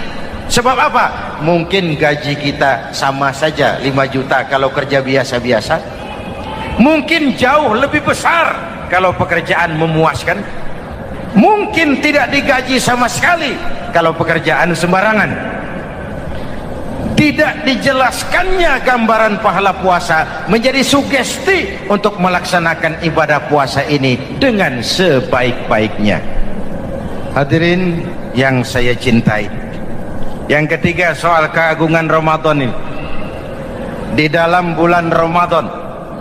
Sebab apa? Mungkin gaji kita sama saja 5 juta kalau kerja biasa-biasa, mungkin jauh lebih besar kalau pekerjaan memuaskan, mungkin tidak digaji sama sekali kalau pekerjaan sembarangan. Tidak dijelaskannya gambaran pahala puasa menjadi sugesti untuk melaksanakan ibadah puasa ini dengan sebaik-baiknya. Hadirin yang saya cintai, yang ketiga soal keagungan Ramadan ini. Di dalam bulan Ramadan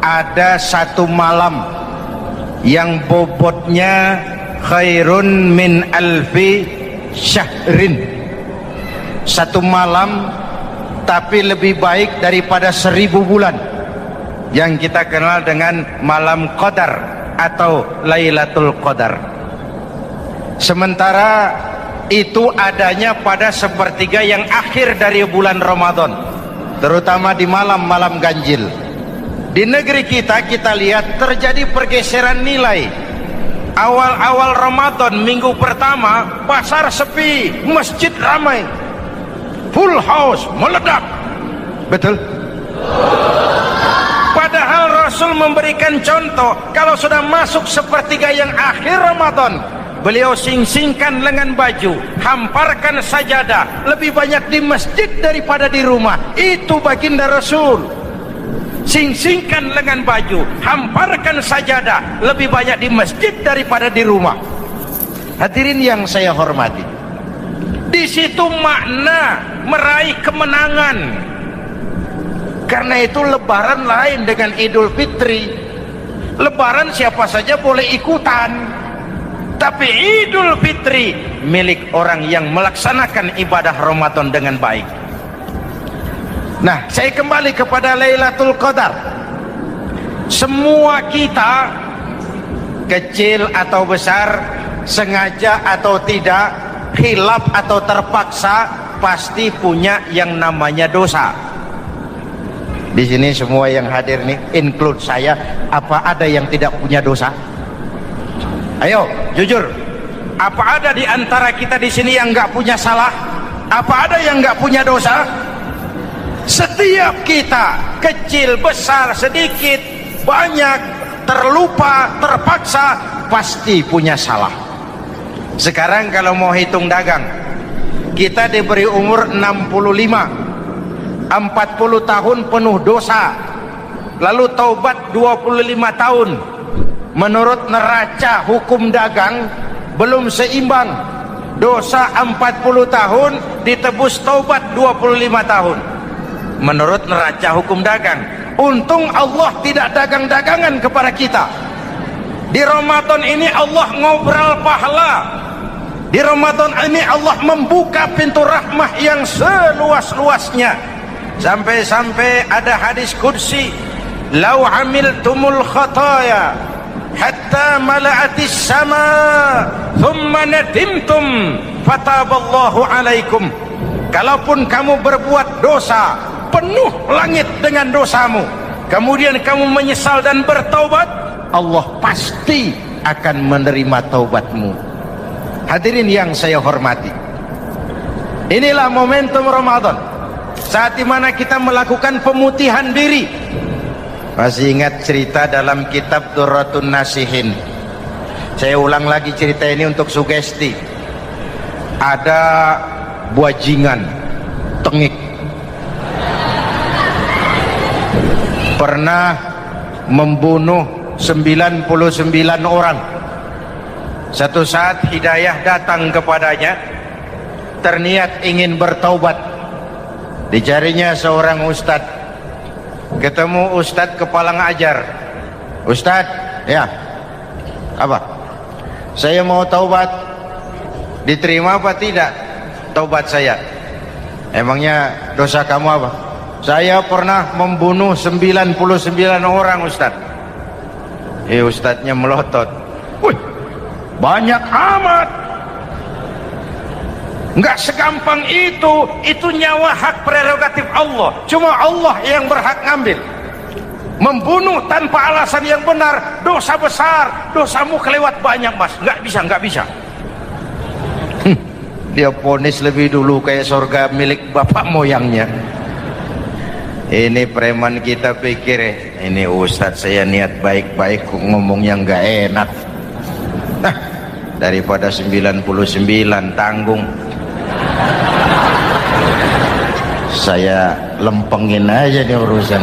ada satu malam yang bobotnya khairun min alfi syahrin. satu malam, tapi lebih baik daripada 1000 bulan, yang kita kenal dengan malam Qadar atau Lailatul Qadar. Sementara itu adanya pada sepertiga yang akhir dari bulan Ramadan, terutama di malam-malam ganjil. Di negeri kita lihat terjadi pergeseran nilai. Awal-awal Ramadan, minggu pertama, pasar sepi, masjid ramai, full house, meledak. Betul? Padahal Rasul memberikan contoh, kalau sudah masuk sepertiga yang akhir Ramadan, beliau sing-singkan lengan baju, hamparkan sajadah, lebih banyak di masjid daripada di rumah. Itu baginda Rasul. Sing-singkan lengan baju, hamparkan sajadah, lebih banyak di masjid daripada di rumah. Hadirin yang saya hormati, di situ makna meraih kemenangan. Karena itu lebaran lain dengan Idul Fitri. Lebaran siapa saja boleh ikutan, tapi Idul Fitri milik orang yang melaksanakan ibadah Ramadan dengan baik. Nah, saya kembali kepada Lailatul Qadar. Semua kita, kecil atau besar, sengaja atau tidak, khilaf atau terpaksa, pasti punya yang namanya dosa. Di sini semua yang hadir nih, include saya, apa ada yang tidak punya dosa? Ayo, jujur. Apa ada di antara kita di sini yang nggak punya salah? Apa ada yang nggak punya dosa? Setiap kita, kecil, besar, sedikit, banyak, terlupa, terpaksa, pasti punya salah. Sekarang kalau mau hitung dagang, kita diberi umur 65, 40 tahun penuh dosa, lalu taubat 25 tahun. Menurut neraca hukum dagang belum seimbang. Dosa 40 tahun ditebus taubat 25 tahun. Menurut neraca hukum dagang. Untung Allah tidak dagang-dagangan kepada kita. Di Ramadan ini Allah ngobrol pahala. Di Ramadan ini Allah membuka pintu rahmah yang seluas-luasnya. Sampai-sampai ada hadis qudsi, "Lau amiltumul khataya hatta mala'atis sama thumma nadimtum fataballahu alaikum." Kalaupun kamu berbuat dosa, penuh langit dengan dosamu, kemudian kamu menyesal dan bertaubat, Allah pasti akan menerima taubatmu. Hadirin yang saya hormati, inilah momentum Ramadan, saat dimana kita melakukan pemutihan diri. Masih ingat cerita dalam kitab Durratun Nasihin? Saya ulang lagi cerita ini untuk sugesti. Ada buajingan tengik pernah membunuh 99 orang. Satu saat hidayah datang kepadanya, terniat ingin bertaubat. Dicarinya seorang ustadz, ketemu ustadz kepala ngajar. Ustadz, ya, apa? Saya mau taubat, diterima apa tidak taubat saya? Emangnya dosa kamu apa? Saya pernah membunuh 99 orang, Ustaz. Ustadznya melotot. Wih, banyak amat. Enggak segampang itu nyawa hak prerogatif Allah. Cuma Allah yang berhak ngambil. Membunuh tanpa alasan yang benar, dosa besar. Dosamu kelewat banyak, Mas. Enggak bisa. Dia vonis lebih dulu kayak surga milik bapak moyangnya. Ini preman kita pikir, ini ustadz saya niat baik-baik kok ngomongnya nggak enak. Nah, daripada 99 tanggung, saya lempengin aja nih urusan.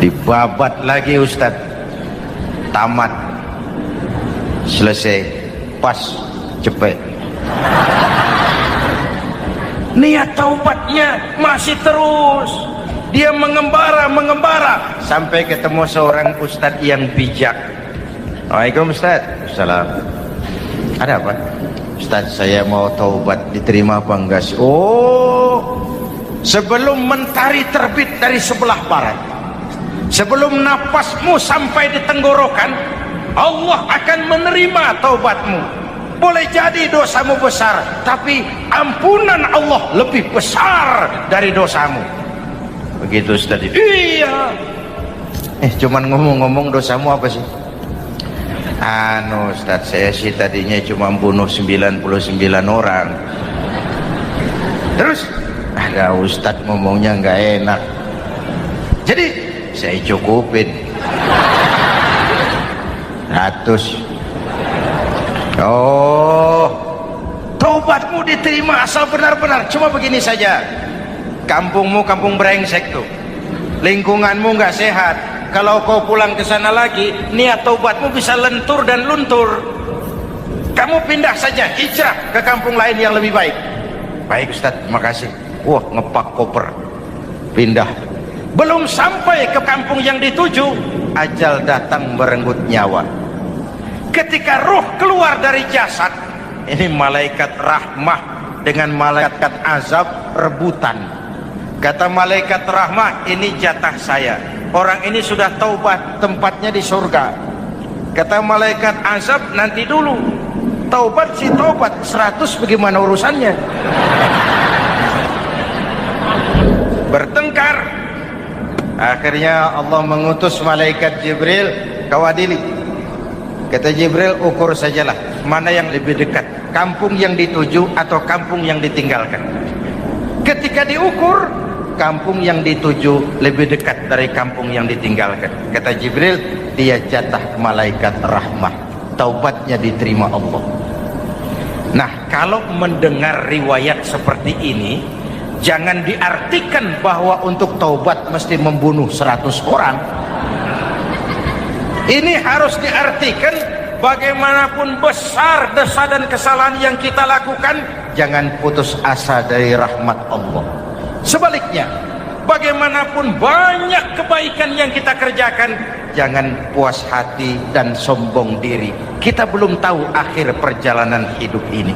Dibabat lagi ustadz, tamat, selesai, pas, cepet. Niat taubatnya masih terus. Dia mengembara sampai ketemu seorang ustadz yang bijak. Waalaikumsalam. Ustadz. Ada apa? Ustaz, saya mau taubat, diterima apa enggak sih? Oh, sebelum mentari terbit dari sebelah barat, sebelum napasmu sampai di tenggorokan, Allah akan menerima taubatmu. Boleh jadi dosamu besar, tapi ampunan Allah lebih besar dari dosamu. Begitu Ustaz. Iya. Cuman ngomong-ngomong, dosamu apa sih? Ustaz, saya sih tadinya cuma bunuh 99 orang. Terus ada Ustaz ngomongnya nggak enak, jadi saya cukupin 100. Oh, taubatmu diterima asal benar-benar. Cuma begini saja, kampungmu kampung brengsek tuh, lingkunganmu nggak sehat. Kalau kau pulang ke sana lagi, niat taubatmu bisa lentur dan luntur. Kamu pindah saja, hijrah ke kampung lain yang lebih baik. Baik Ustaz, makasih. Wah, ngepak koper, pindah. Belum sampai ke kampung yang dituju, ajal datang merenggut nyawa. Ketika ruh keluar dari jasad, ini malaikat rahmah dengan malaikat azab rebutan. Kata malaikat rahmah, ini jatah saya. Orang ini sudah taubat, tempatnya di surga. Kata malaikat azab, nanti dulu. Taubat si taubat, 100 bagaimana urusannya? Bertengkar. Akhirnya Allah mengutus malaikat Jibril, kau adili. Kata Jibril, ukur sajalah mana yang lebih dekat, kampung yang dituju atau kampung yang ditinggalkan. Ketika diukur, kampung yang dituju lebih dekat dari kampung yang ditinggalkan. Kata Jibril, dia jatah malaikat rahmah, taubatnya diterima Allah. Nah, kalau mendengar riwayat seperti ini, jangan diartikan bahwa untuk taubat mesti membunuh 100 orang. Ini harus diartikan bagaimanapun besar dosa dan kesalahan yang kita lakukan, jangan putus asa dari rahmat Allah. Sebaliknya, bagaimanapun banyak kebaikan yang kita kerjakan, jangan puas hati dan sombong diri. Kita belum tahu akhir perjalanan hidup ini.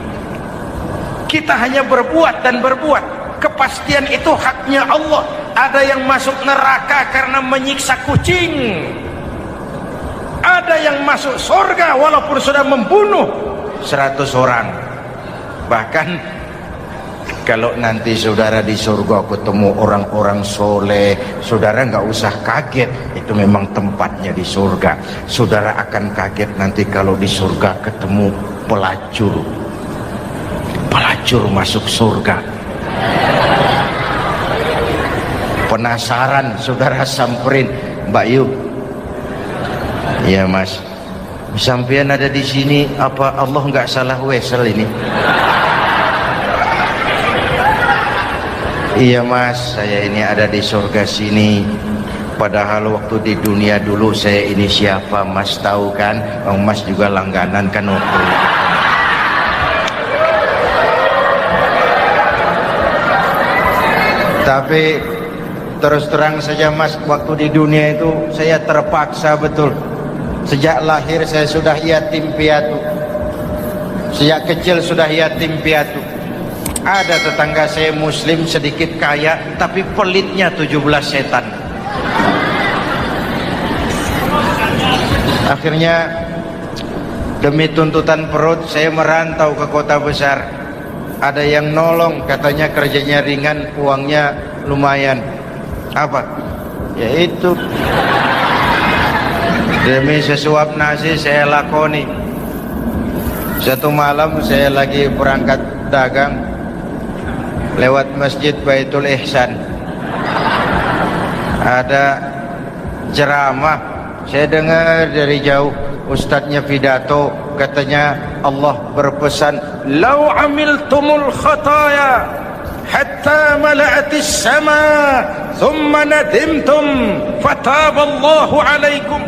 Kita hanya berbuat dan berbuat. Kepastian itu haknya Allah. Ada yang masuk neraka karena menyiksa kucing. Ada yang masuk surga walaupun sudah membunuh 100 orang. Bahkan kalau nanti saudara di surga ketemu orang-orang soleh, saudara nggak usah kaget, itu memang tempatnya di surga. Saudara akan kaget nanti kalau di surga ketemu pelacur. Pelacur masuk surga. Penasaran, saudara samperin, Mbak Yu. Iya Mas, sampean ada di sini, apa Allah nggak salah wesel ini? Iya Mas, saya ini ada di surga sini. Padahal waktu di dunia dulu saya ini siapa Mas tahu kan? Mas juga langganan kan waktu itu. Tapi terus terang saja Mas, waktu di dunia itu saya terpaksa betul. Sejak lahir saya sudah yatim piatu. Sejak kecil sudah yatim piatu. Ada tetangga saya muslim sedikit kaya, tapi pelitnya 17 setan. Akhirnya demi tuntutan perut saya merantau ke kota besar. Ada yang nolong, katanya kerjanya ringan, uangnya lumayan. Apa? Yaitu demi sesuap nasi saya lakoni. Satu malam saya lagi berangkat dagang, lewat masjid Baitul Ihsan, ada ceramah. Saya dengar dari jauh, ustadznya pidato, katanya Allah berpesan, "Lau amiltumul khataya hatta mala'atis sama, thumma nadimtum, fataballahu alaikum."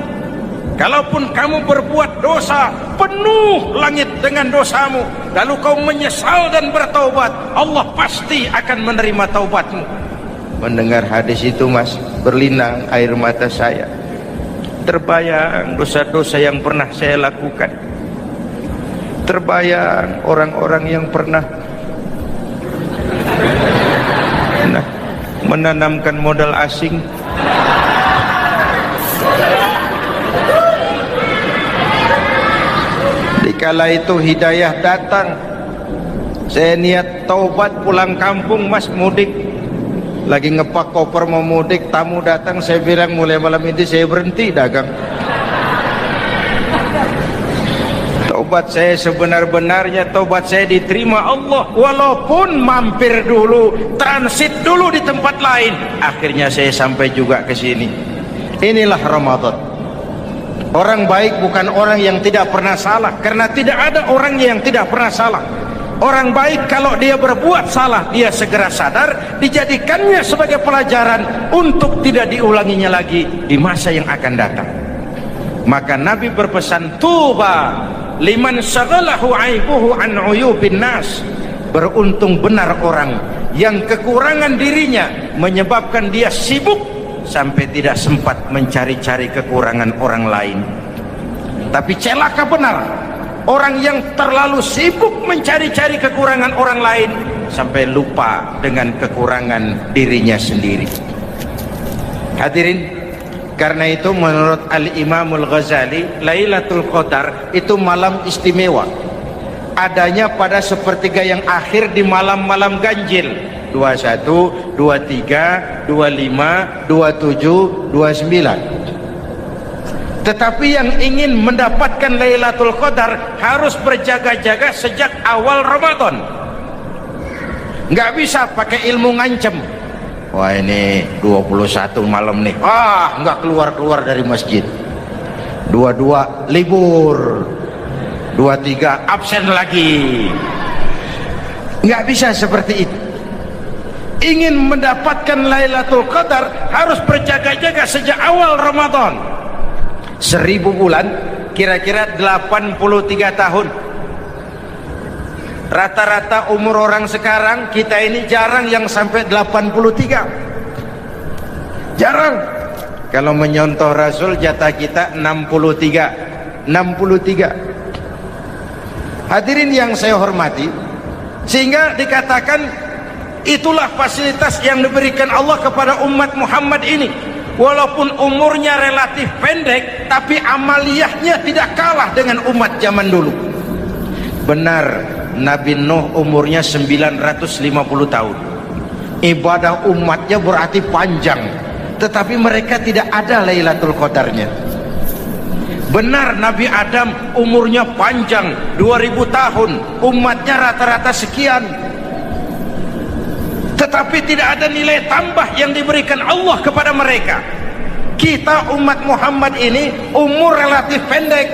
Kalaupun kamu berbuat dosa, penuh langit dengan dosamu, lalu kau menyesal dan bertaubat, Allah pasti akan menerima taubatmu. Mendengar hadis itu Mas, berlinang air mata saya. Terbayang dosa-dosa yang pernah saya lakukan. Terbayang orang-orang yang pernah menanamkan modal asing. Dikala itu hidayah datang, saya niat taubat pulang kampung, mas mudik, lagi ngepak koper mau mudik, tamu datang, saya bilang mulai malam ini saya berhenti dagang. Taubat saya sebenar-benarnya, taubat saya diterima Allah, walaupun mampir dulu, transit dulu di tempat lain, akhirnya saya sampai juga ke sini. Inilah Ramadan. Orang baik bukan orang yang tidak pernah salah, karena tidak ada orang yang tidak pernah salah. Orang baik kalau dia berbuat salah, dia segera sadar, dijadikannya sebagai pelajaran untuk tidak diulanginya lagi di masa yang akan datang. Maka Nabi berpesan, tuba liman syaghalahu aibuhu an uyubin nas. Beruntung benar orang yang kekurangan dirinya menyebabkan dia sibuk sampai tidak sempat mencari-cari kekurangan orang lain. Tapi celaka benar orang yang terlalu sibuk mencari-cari kekurangan orang lain sampai lupa dengan kekurangan dirinya sendiri. Hadirin, karena itu menurut Al-Imamul Ghazali, Lailatul Qadar itu malam istimewa. Adanya pada sepertiga yang akhir di malam-malam ganjil, 21, 23, 25, 27, 29. Tetapi yang ingin mendapatkan Lailatul Qadar harus berjaga-jaga sejak awal Ramadan. Nggak bisa pakai ilmu ngancem. Wah, ini 21 malam nih, nggak keluar-keluar dari masjid. 22 libur, 23 absen lagi. Nggak bisa seperti itu. Ingin mendapatkan Lailatul Qadar harus berjaga-jaga sejak awal Ramadan. 1000 bulan, kira-kira 83 tahun. Rata-rata umur orang sekarang, kita ini jarang yang sampai 83. Jarang. Kalau menyontoh Rasul, jatah kita 63. Hadirin yang saya hormati, sehingga dikatakan itulah fasilitas yang diberikan Allah kepada umat Muhammad ini. Walaupun umurnya relatif pendek, tapi amaliyahnya tidak kalah dengan umat zaman dulu. Benar, Nabi Nuh umurnya 950 tahun. Ibadah umatnya berarti panjang, tetapi mereka tidak ada Lailatul Qadarnya. Benar, Nabi Adam umurnya panjang, 2000 tahun, umatnya rata-rata sekian, tetapi tidak ada nilai tambah yang diberikan Allah kepada mereka. Kita umat Muhammad ini umur relatif pendek.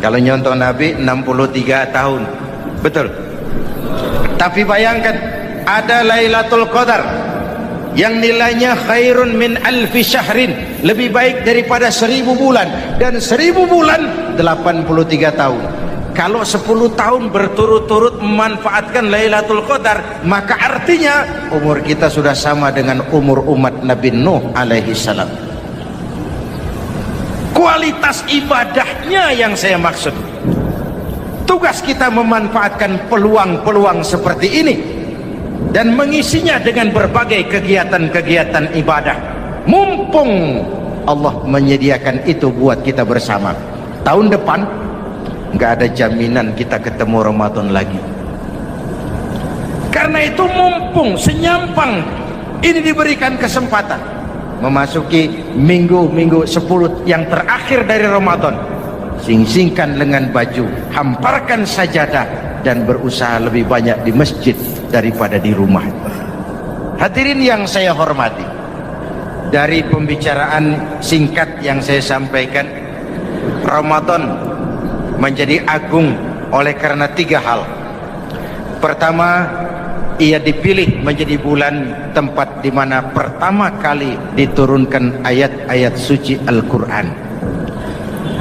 Kalau nyontoh Nabi 63 tahun, betul. Tapi bayangkan, ada Lailatul Qadar yang nilainya khairun min alfi syahrin, lebih baik daripada 1000 bulan, dan 1000 bulan 83 tahun. Kalau 10 tahun berturut-turut memanfaatkan Lailatul Qadar, maka artinya umur kita sudah sama dengan umur umat Nabi Nuh alaihi salam. Kualitas ibadahnya yang saya maksud. Tugas kita memanfaatkan peluang-peluang seperti ini dan mengisinya dengan berbagai kegiatan-kegiatan ibadah. Mumpung Allah menyediakan itu buat kita bersama. Tahun depan nggak ada jaminan kita ketemu Ramadan lagi. Karena itu mumpung senyampang ini diberikan kesempatan memasuki minggu-minggu 10 yang terakhir dari Ramadan, sing-singkan lengan baju, hamparkan sajadah, dan berusaha lebih banyak di masjid daripada di rumah. Hadirin yang saya hormati, dari pembicaraan singkat yang saya sampaikan, Ramadan menjadi agung oleh karena 3 hal. Pertama, ia dipilih menjadi bulan tempat di mana pertama kali diturunkan ayat-ayat suci Al-Quran.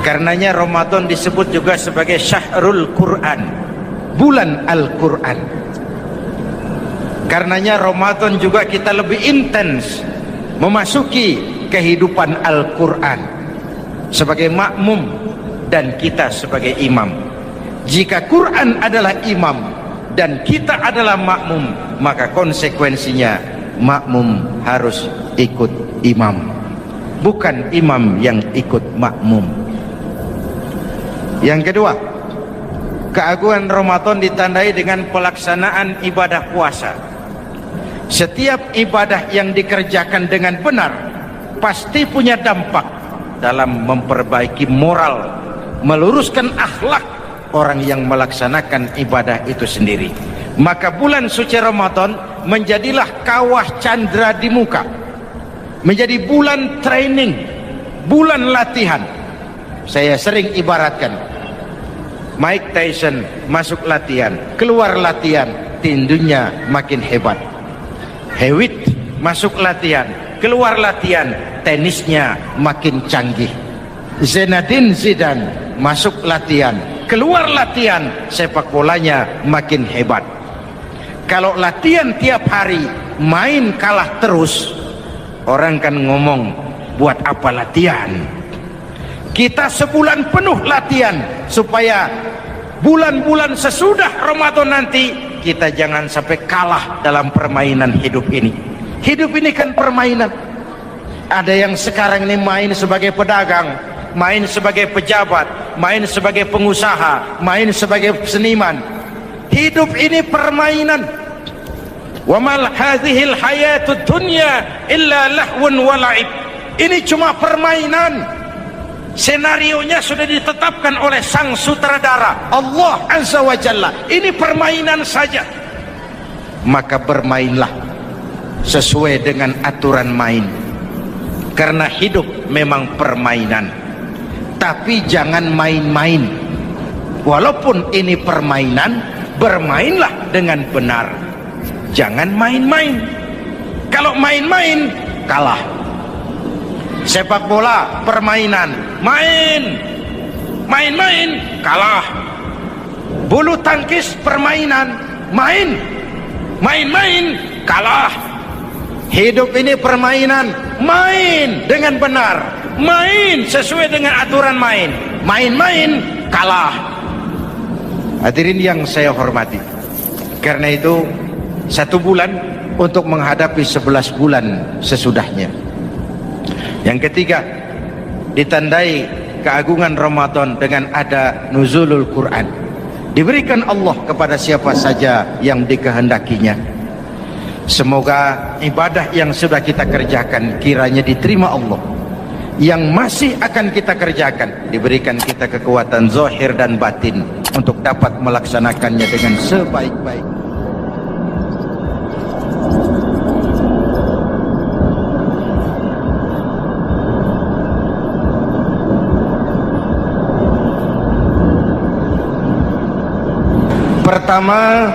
Karenanya Ramadan disebut juga sebagai Syahrul Quran, bulan Al-Quran. Karenanya Ramadan juga kita lebih intens memasuki kehidupan Al-Quran sebagai makmum dan kita sebagai imam. Jika Quran adalah imam dan kita adalah makmum, maka konsekuensinya makmum harus ikut imam, bukan imam yang ikut makmum. Yang kedua, keagungan Ramadan ditandai dengan pelaksanaan ibadah puasa. Setiap ibadah yang dikerjakan dengan benar pasti punya dampak dalam memperbaiki moral, meluruskan akhlak orang yang melaksanakan ibadah itu sendiri. Maka bulan suci Ramadan menjadilah kawah candra di muka, menjadi bulan training, bulan latihan. Saya sering ibaratkan, Mike Tyson masuk latihan, keluar latihan, tinjunya makin hebat. Hewitt masuk latihan, keluar latihan, tenisnya makin canggih. Zinedine Zidane masuk latihan, keluar latihan, sepak bolanya makin hebat. Kalau latihan tiap hari, main kalah terus, orang kan ngomong, buat apa latihan? Kita sebulan penuh latihan supaya bulan-bulan sesudah Ramadan nanti kita jangan sampai kalah dalam permainan hidup ini. Hidup ini kan permainan. Ada yang sekarang ini main sebagai pedagang, main sebagai pejabat, main sebagai pengusaha, main sebagai seniman. Hidup ini permainan. Wa mal hadhil hayatud dunya illa lahwun wa la'ib. Ini cuma permainan. Senarionya sudah ditetapkan oleh sang sutradara Allah Azza wa Jalla. Ini permainan saja. Maka bermainlah sesuai dengan aturan main, karena hidup memang permainan. Tapi jangan main-main. Walaupun ini permainan, bermainlah dengan benar. Jangan main-main. Kalau main-main, kalah. Sepak bola permainan, main-main, kalah. Bulu tangkis permainan, main-main, kalah. Hidup ini permainan, main dengan benar, main sesuai dengan aturan main, main-main, kalah. Hadirin yang saya hormati, karena itu 1 bulan untuk menghadapi 11 bulan sesudahnya. Yang ketiga, ditandai keagungan Ramadan dengan ada nuzulul Quran. Diberikan Allah kepada siapa saja yang dikehendakinya. Semoga ibadah yang sudah kita kerjakan kiranya diterima Allah. Yang masih akan kita kerjakan, diberikan kita kekuatan zahir dan batin untuk dapat melaksanakannya dengan sebaik-baik. Pertama,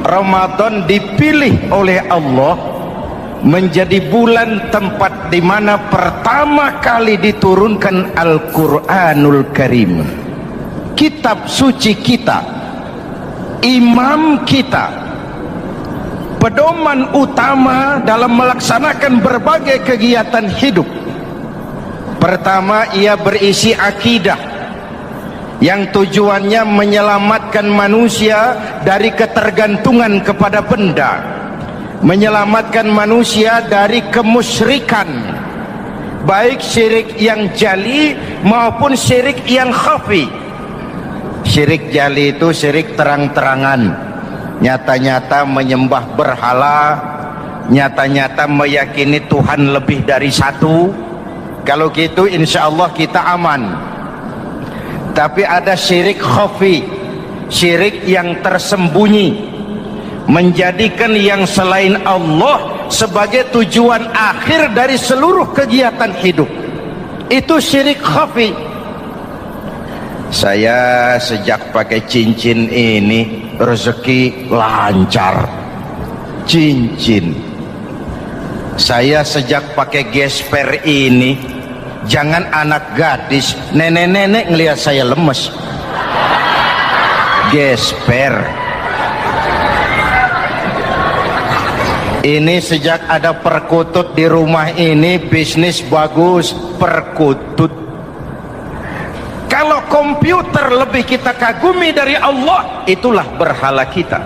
Ramadan dipilih oleh Allah menjadi bulan tempat di mana pertama kali diturunkan Al-Quranul Karim, kitab suci kita, imam kita, pedoman utama dalam melaksanakan berbagai kegiatan hidup. Pertama, ia berisi akidah yang tujuannya menyelamatkan manusia dari ketergantungan kepada benda, menyelamatkan manusia dari kemusyrikan, baik syirik yang jali maupun syirik yang khafi. Syirik jali itu syirik terang-terangan, nyata-nyata menyembah berhala, nyata-nyata meyakini Tuhan lebih dari satu. Kalau gitu insya Allah kita aman. Tapi ada syirik khafi, syirik yang tersembunyi, menjadikan yang selain Allah sebagai tujuan akhir dari seluruh kegiatan hidup. Itu syirik khafi. Saya sejak pakai cincin ini rezeki lancar. Cincin. Saya sejak pakai gesper ini, jangan anak gadis, nenek-nenek ngelihat saya lemes. Gesper. Ini sejak ada perkutut di rumah ini, bisnis bagus. Perkutut. Kalau komputer lebih kita kagumi dari Allah, itulah berhala kita.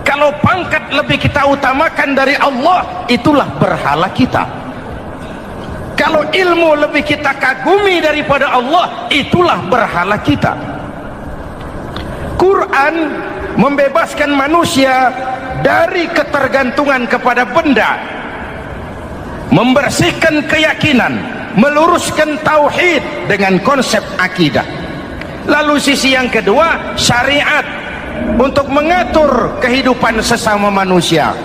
Kalau pangkat lebih kita utamakan dari Allah, itulah berhala kita. Kalau ilmu lebih kita kagumi daripada Allah, itulah berhala kita. Quran membebaskan manusia dari ketergantungan kepada benda, membersihkan keyakinan, meluruskan tauhid dengan konsep akidah. Lalu sisi yang kedua, syariat untuk mengatur kehidupan sesama manusia.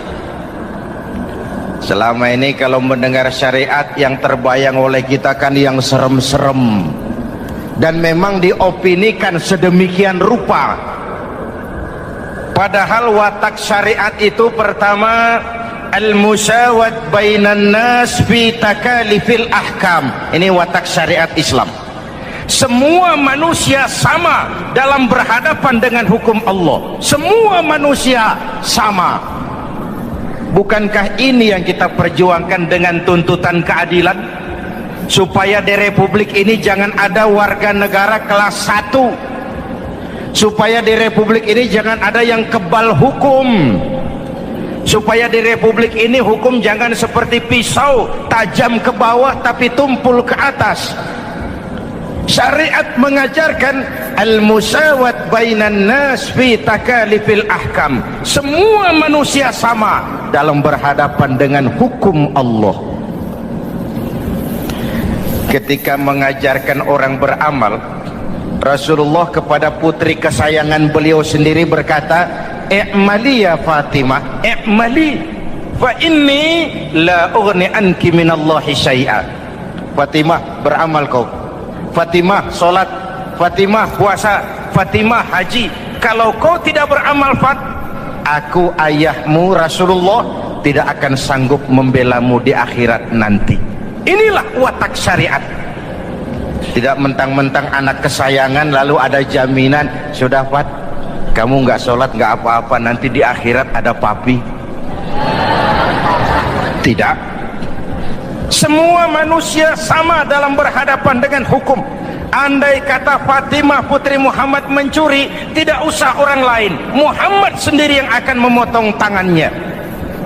Selama ini kalau mendengar syariat, yang terbayang oleh kita kan yang serem-serem, dan memang diopinikan sedemikian rupa. Padahal watak syariat itu pertama, al-musawat bainan nas fi takalifil ahkam. Ini watak syariat Islam. Semua manusia sama dalam berhadapan dengan hukum Allah. Semua manusia sama. Bukankah ini yang kita perjuangkan dengan tuntutan keadilan? Supaya di Republik ini jangan ada warga negara kelas 1. Supaya di Republik ini jangan ada yang kebal hukum. Supaya di Republik ini hukum jangan seperti pisau, tajam ke bawah tapi tumpul ke atas. Syariat mengajarkan al-musawat bainan nas fi takalifil ahkam. Semua manusia sama dalam berhadapan dengan hukum Allah. Ketika mengajarkan orang beramal, Rasulullah kepada putri kesayangan beliau sendiri berkata, "I'mali ya Fatimah, i'mali fa inni la ughni anki minallahi syai'a." Fatimah, beramal kau. Fatimah, solat. Fatimah, puasa. Fatimah, haji. Kalau kau tidak beramal, aku ayahmu Rasulullah tidak akan sanggup membelamu di akhirat nanti. Inilah watak syariat. Tidak mentang-mentang anak kesayangan lalu ada jaminan, sudah Fat, kamu nggak sholat nggak apa-apa, nanti di akhirat ada papi. Tidak. Semua manusia sama dalam berhadapan dengan hukum. Andai kata Fatimah putri Muhammad mencuri, tidak usah orang lain, Muhammad sendiri yang akan memotong tangannya.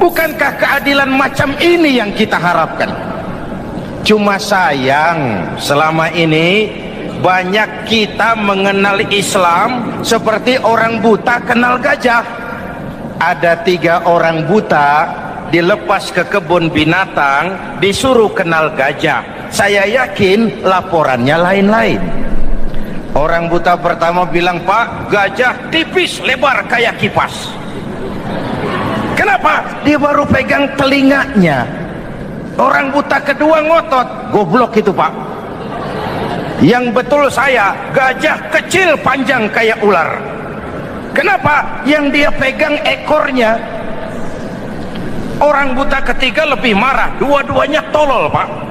Bukankah keadilan macam ini yang kita harapkan? Cuma sayang, selama ini banyak kita mengenal Islam seperti orang buta kenal gajah. Ada 3 orang buta dilepas ke kebun binatang, disuruh kenal gajah. Saya yakin laporannya lain-lain. Orang buta pertama bilang, "Pak, gajah tipis lebar kayak kipas." Kenapa? Dia baru pegang telinganya. Orang buta kedua ngotot, "Goblok itu Pak. Yang betul saya, gajah kecil panjang kayak ular." Kenapa? Yang dia pegang ekornya. Orang buta ketiga lebih marah, dua-duanya tolol Pak.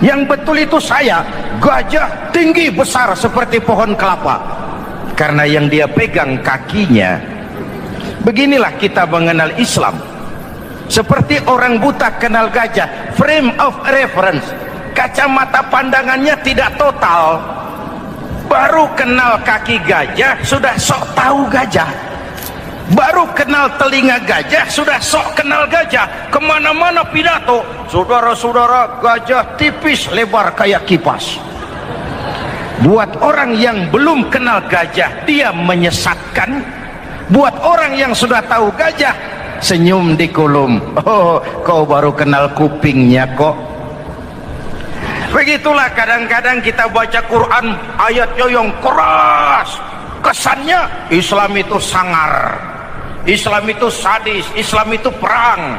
Yang betul itu saya, gajah tinggi besar seperti pohon kelapa. Karena yang dia pegang kakinya. Beginilah kita mengenal Islam. Seperti orang buta kenal gajah, frame of reference, kacamata pandangannya tidak total. Baru kenal kaki gajah sudah sok tahu gajah. Baru kenal telinga gajah sudah sok kenal gajah. Kemana-mana pidato, saudara-saudara, gajah tipis lebar kayak kipas. Buat orang yang belum kenal gajah, dia menyesatkan. Buat orang yang sudah tahu gajah, senyum di kulum. Oh, kau baru kenal kupingnya kok. Begitulah kadang-kadang kita baca Quran, ayatnya yang keras. Kesannya Islam itu sangar, Islam itu sadis, Islam itu perang.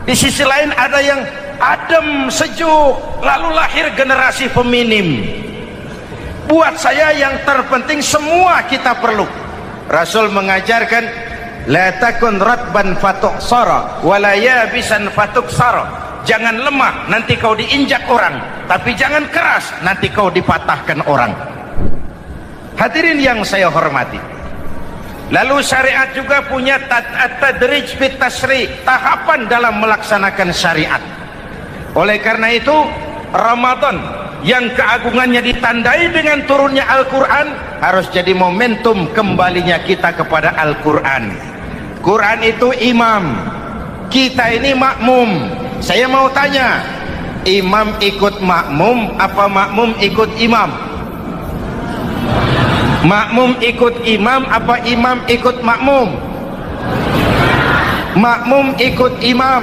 Di sisi lain ada yang adem, sejuk, lalu lahir generasi feminim. Buat saya yang terpenting semua kita perlu. Rasul mengajarkan, la takun ratban fatuksara wala yabisan fatuksara. Jangan lemah, nanti kau diinjak orang, tapi jangan keras, nanti kau dipatahkan orang. Hadirin yang saya hormati, lalu syariat juga punya tadrij fit tasri', tahapan dalam melaksanakan syariat. Oleh karena itu, Ramadan yang keagungannya ditandai dengan turunnya Al-Quran, harus jadi momentum kembalinya kita kepada Al-Quran. Quran itu imam, kita ini makmum. Saya mau tanya, imam ikut makmum apa makmum ikut imam? Makmum ikut imam apa imam ikut makmum? Makmum ikut imam.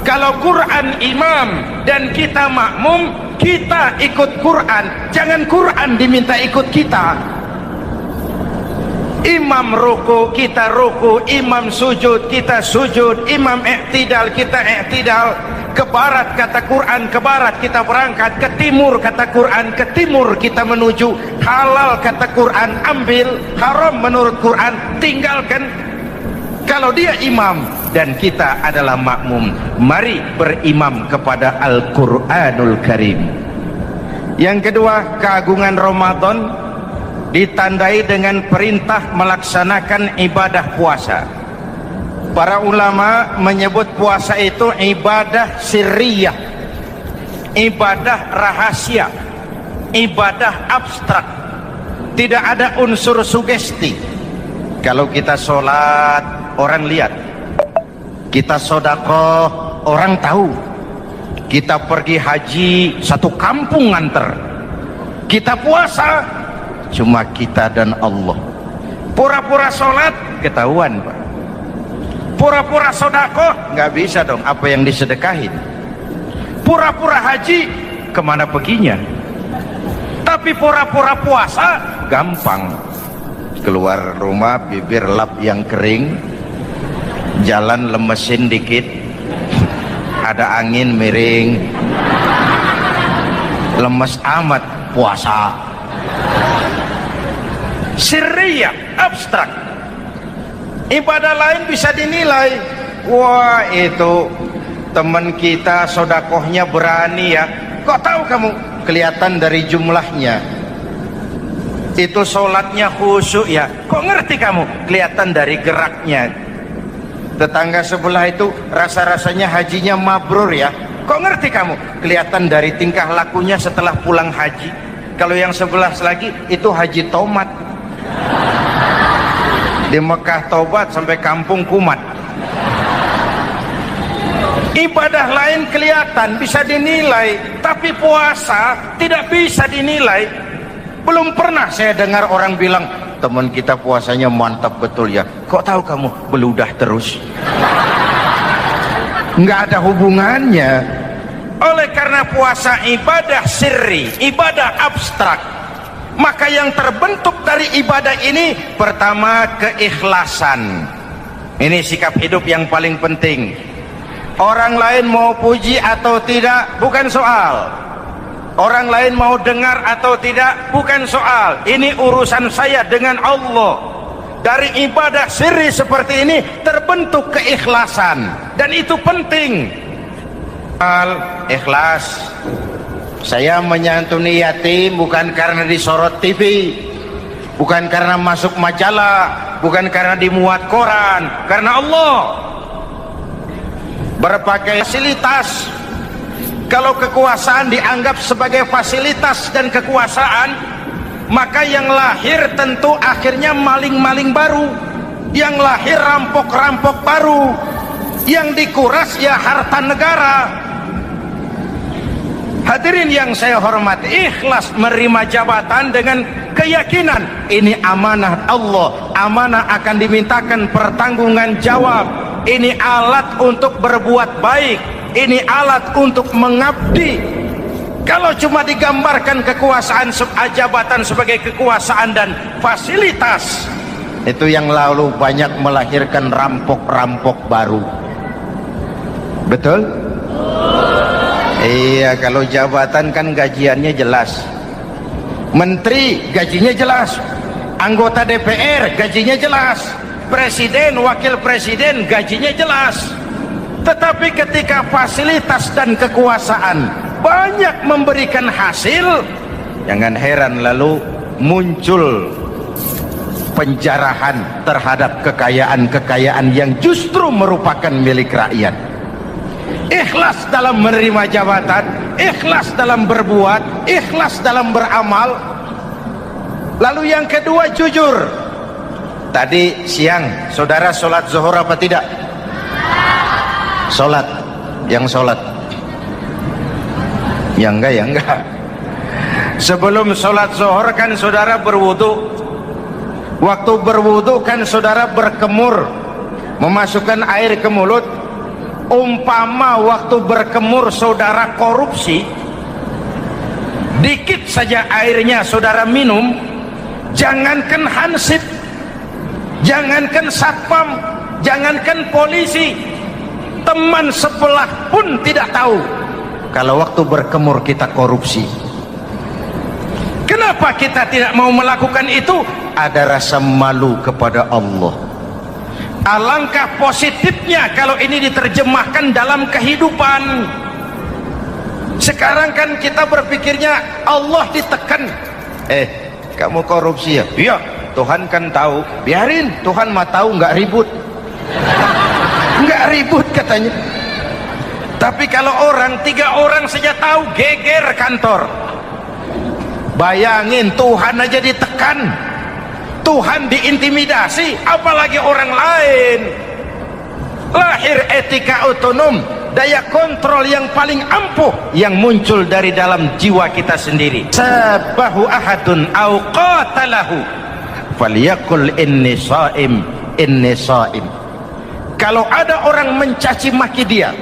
Kalau Quran imam dan kita makmum, kita ikut Quran, jangan Quran diminta ikut kita. Imam ruku, kita ruku. Imam sujud, kita sujud. Imam i'tidal, kita i'tidal. Ke barat kata Quran, ke barat kita berangkat. Ke timur kata Quran, ke timur kita menuju. Halal kata Quran, ambil. Haram menurut Quran, tinggalkan. Kalau dia imam dan kita adalah makmum, mari berimam kepada Al-Quranul Karim. Yang kedua, keagungan Ramadan ditandai dengan perintah melaksanakan ibadah puasa. Para ulama menyebut puasa itu ibadah sirriyah, ibadah rahasia, ibadah abstrak, tidak ada unsur sugesti. Kalau kita sholat, orang lihat. Kita sedekah, orang tahu. Kita pergi haji, satu kampung nganter. Kita puasa, cuma kita dan Allah. Pura-pura sholat, ketahuan Pak. Pura-pura sedekah, nggak bisa dong apa yang disedekahin. Pura-pura haji, kemana perginya? Tapi pura-pura puasa, gampang. Keluar rumah, bibir lap yang kering, jalan lemesin dikit, ada angin miring, lemes amat puasa. Sirriyah, abstrak. Ibadah lain bisa dinilai, wah itu teman kita sodakohnya berani ya. Kok tahu kamu? Kelihatan dari jumlahnya. Itu sholatnya khusyuk ya. Kok ngerti kamu? Kelihatan dari geraknya. Tetangga sebelah itu rasa-rasanya hajinya mabrur ya. Kok ngerti kamu? Kelihatan dari tingkah lakunya setelah pulang haji. Kalau yang sebelah lagi itu haji tomat. Di Mekah tobat sampai kampung kumat. Ibadah lain kelihatan, bisa dinilai, tapi puasa tidak bisa dinilai. Belum pernah saya dengar orang bilang, teman kita puasanya mantap betul ya. Kok tahu kamu? Beludah terus. Nggak ada hubungannya. Oleh karena puasa ibadah sirri, ibadah abstrak, maka yang terbentuk dari ibadah ini pertama keikhlasan. Ini sikap hidup yang paling penting. Orang lain mau puji atau tidak bukan soal. Orang lain mau dengar atau tidak bukan soal. Ini urusan saya dengan Allah. Dari ibadah sirri seperti ini terbentuk keikhlasan, dan itu penting. Ikhlas. Saya menyantuni yatim bukan karena disorot TV, bukan karena masuk majalah, bukan karena dimuat koran, karena Allah. Berbagai fasilitas. Kalau kekuasaan dianggap sebagai fasilitas dan kekuasaan, maka yang lahir tentu akhirnya maling-maling baru, yang lahir rampok-rampok baru, yang dikuras ya harta negara. Hadirin yang saya hormati, ikhlas menerima jabatan dengan keyakinan ini amanah Allah, amanah akan dimintakan pertanggungan jawab. Ini alat untuk berbuat baik, ini alat untuk mengabdi. Kalau cuma digambarkan kekuasaan jabatan sebagai kekuasaan dan fasilitas, itu yang lalu banyak melahirkan rampok-rampok baru. Betul? Iya, kalau jabatan kan gajiannya jelas. Menteri gajinya jelas, anggota DPR gajinya jelas, presiden, wakil presiden gajinya jelas. Tetapi ketika fasilitas dan kekuasaan banyak memberikan hasil, jangan heran lalu muncul penjarahan terhadap kekayaan-kekayaan yang justru merupakan milik rakyat. Ikhlas dalam menerima jabatan ikhlas dalam berbuat, ikhlas dalam beramal. Lalu yang kedua, jujur. Tadi siang saudara sholat zuhur apa tidak? Sholat. Yang sholat? Ya enggak. Sebelum sholat zuhur kan saudara berwudu. Waktu berwudu kan saudara berkemur, memasukkan air ke mulut. Umpama waktu berkemur saudara korupsi, dikit saja airnya saudara minum, jangankan hansip, jangankan satpam, jangankan polisi, teman sebelah pun tidak tahu kalau waktu berkemur kita korupsi. Kenapa kita tidak mau melakukan itu? Ada rasa malu kepada Allah. Alangkah positifnya kalau ini diterjemahkan dalam kehidupan. Sekarang kan kita berpikirnya Allah ditekan. Kamu korupsi ya? Iya, Tuhan kan tahu. Biarin, Tuhan mah tahu, nggak ribut. Nggak ribut katanya. Tapi kalau 3 orang saja tahu, geger kantor. Bayangin, Tuhan aja ditekan, Tuhan diintimidasi, apalagi orang lain. Lahir etika otonom, daya kontrol yang paling ampuh yang muncul dari dalam jiwa kita sendiri. Sabahu ahadun au qatalahu falyakul inni shaim, inni shaim. Kalau ada orang mencaci maki dia,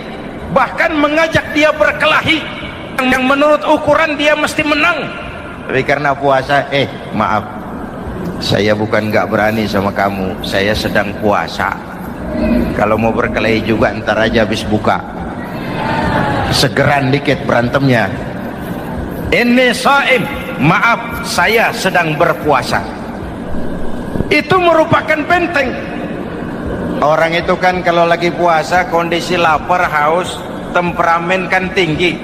bahkan mengajak dia berkelahi yang menurut ukuran dia mesti menang, tapi karena puasa, maaf, saya bukan gak berani sama kamu, saya sedang puasa. Kalau mau berkelahi juga ntar aja habis buka, segeran dikit berantemnya. Ini shaim, maaf saya sedang berpuasa. Itu merupakan benteng. Orang itu kan kalau lagi puasa kondisi lapar, haus, temperamen kan tinggi,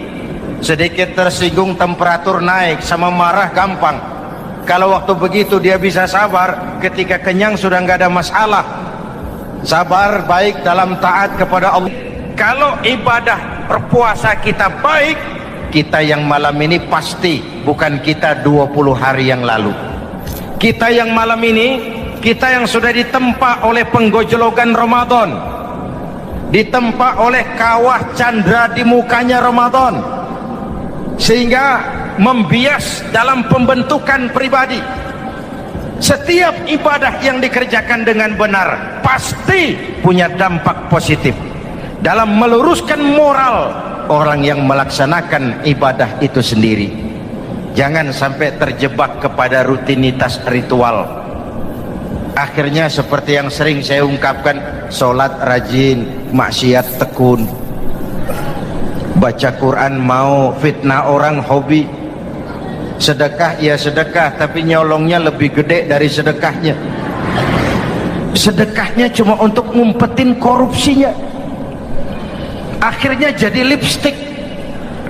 sedikit tersinggung temperatur naik, sama marah gampang. Kalau waktu begitu dia bisa sabar, ketika kenyang sudah nggak ada masalah. Sabar baik dalam taat kepada Allah. Kalau ibadah berpuasa kita baik, kita yang malam ini pasti bukan kita 20 hari yang lalu. Kita yang malam ini, kita yang sudah ditempa oleh penggojologan Ramadan, ditempa oleh kawah candra di mukanya Ramadan, sehingga membias dalam pembentukan pribadi. Setiap ibadah yang dikerjakan dengan benar pasti punya dampak positif dalam meluruskan moral orang yang melaksanakan ibadah itu sendiri. Jangan sampai terjebak kepada rutinitas ritual. Akhirnya seperti yang sering saya ungkapkan, sholat rajin, maksiat tekun, baca Quran mau, fitnah orang hobi, sedekah ya sedekah tapi nyolongnya lebih gede dari sedekahnya. Sedekahnya cuma untuk ngumpetin korupsinya. Akhirnya jadi lipstik,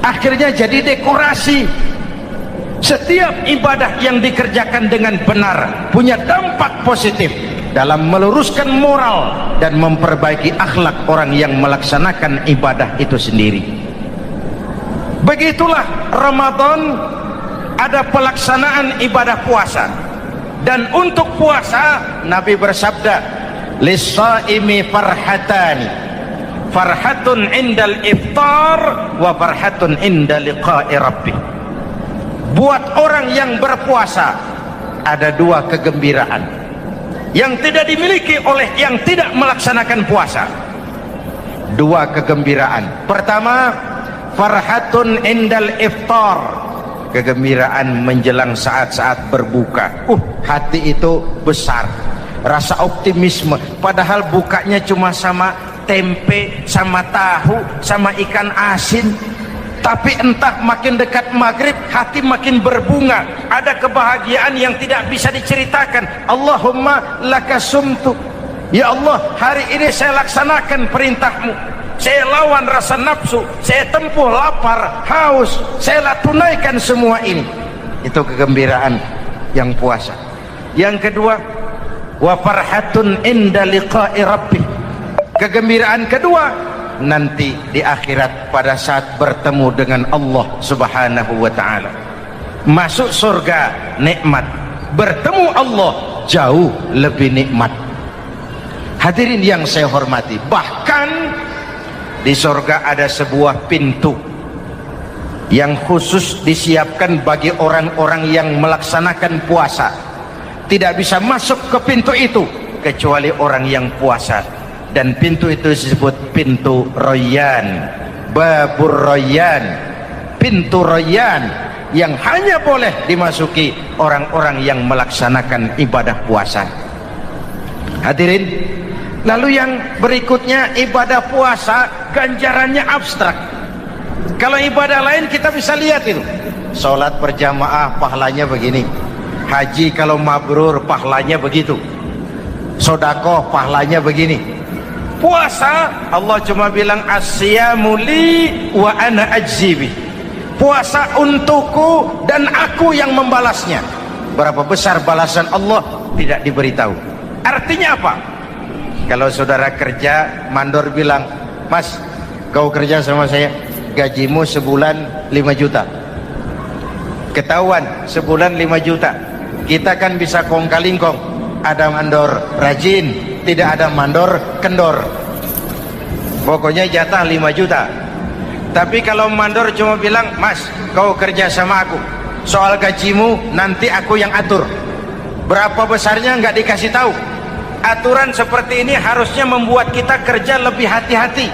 akhirnya jadi dekorasi. Setiap ibadah yang dikerjakan dengan benar punya dampak positif dalam meluruskan moral dan memperbaiki akhlak orang yang melaksanakan ibadah itu sendiri. Begitulah Ramadan, ada pelaksanaan ibadah puasa. Dan untuk puasa Nabi bersabda, lis-shaimi farhatani, farhatun indal iftar wa farhatun inda liqa'i rabbih. Buat orang yang berpuasa ada 2 kegembiraan yang tidak dimiliki oleh yang tidak melaksanakan puasa. 2 kegembiraan. Pertama, farhatun indal iftar, kegembiraan menjelang saat-saat berbuka. Hati itu besar, rasa optimisme, padahal bukanya cuma sama tempe, sama tahu, sama ikan asin. Tapi entah makin dekat maghrib hati makin berbunga, ada kebahagiaan yang tidak bisa diceritakan. Allahumma laka sumtu, ya Allah hari ini saya laksanakan perintahmu, saya lawan rasa nafsu, saya tempuh lapar, haus, saya tunaikan semua ini. Itu kegembiraan yang puasa. Yang kedua, wa farhatun inda liqa'i rabbih, kegembiraan kedua nanti di akhirat pada saat bertemu dengan Allah Subhanahu wa ta'ala. Masuk surga nikmat, bertemu Allah jauh lebih nikmat. Hadirin yang saya hormati, bahkan di surga ada sebuah pintu yang khusus disiapkan bagi orang-orang yang melaksanakan puasa. Tidak bisa masuk ke pintu itu kecuali orang yang puasa, dan pintu itu disebut pintu Rayyan, Babur Rayyan, pintu Rayyan, yang hanya boleh dimasuki orang-orang yang melaksanakan ibadah puasa. Hadirin, lalu yang berikutnya, ibadah puasa ganjarannya abstrak. Kalau ibadah lain kita bisa lihat itu, sholat berjamaah pahalanya begini, haji kalau mabrur pahalanya begitu, sodakoh pahalanya begini. Puasa Allah cuma bilang as-siyamu li wa ana ajzibi, puasa untukku dan aku yang membalasnya. Berapa besar balasan Allah tidak diberitahu. Artinya apa? Kalau saudara kerja, mandor bilang, mas kau kerja sama saya, gajimu sebulan 5 juta. Ketahuan sebulan 5 juta, kita kan bisa kong-kalingkong, ada mandor rajin, tidak ada mandor kendor, pokoknya jatah 5 juta. Tapi kalau mandor cuma bilang, mas kau kerja sama aku, soal gajimu nanti aku yang atur, berapa besarnya nggak dikasih tahu. Aturan seperti ini harusnya membuat kita kerja lebih hati-hati.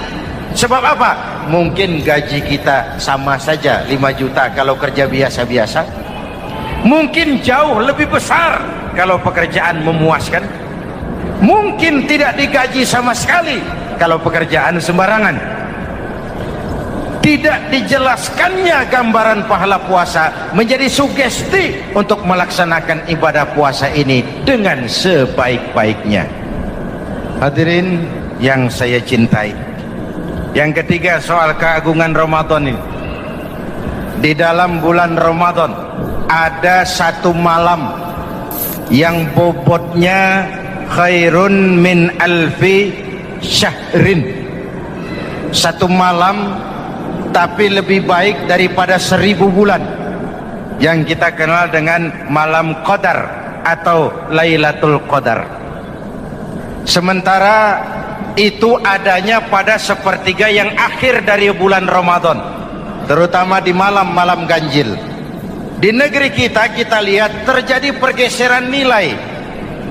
Sebab apa? Mungkin gaji kita sama saja 5 juta kalau kerja biasa-biasa, mungkin jauh lebih besar kalau pekerjaan memuaskan, mungkin tidak digaji sama sekali kalau pekerjaan sembarangan. Tidak dijelaskannya gambaran pahala puasa menjadi sugesti untuk melaksanakan ibadah puasa ini dengan sebaik-baiknya. Hadirin yang saya cintai, yang ketiga soal keagungan Ramadan ini. Di dalam bulan Ramadan ada satu malam yang bobotnya khairun min alfi syahrin. Satu malam tapi lebih baik daripada 1000 bulan, yang kita kenal dengan malam Qadar atau Lailatul Qadar. Sementara itu adanya pada sepertiga yang akhir dari bulan Ramadan, terutama di malam-malam ganjil. Di negeri kita lihat terjadi pergeseran nilai.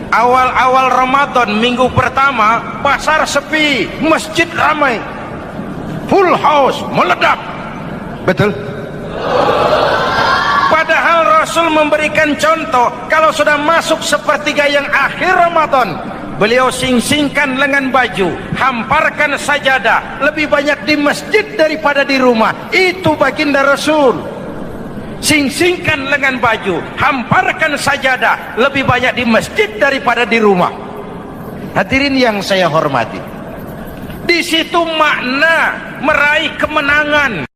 Awal-awal Ramadan, minggu pertama pasar sepi, masjid ramai, full house, meledak. Betul? Padahal Rasul memberikan contoh, kalau sudah masuk sepertiga yang akhir Ramadan, beliau sing-singkan lengan baju, hamparkan sajadah, lebih banyak di masjid daripada di rumah. Itu baginda Rasul. Sing-singkan lengan baju, hamparkan sajadah, lebih banyak di masjid daripada di rumah. Hadirin yang saya hormati, di situ makna meraih kemenangan.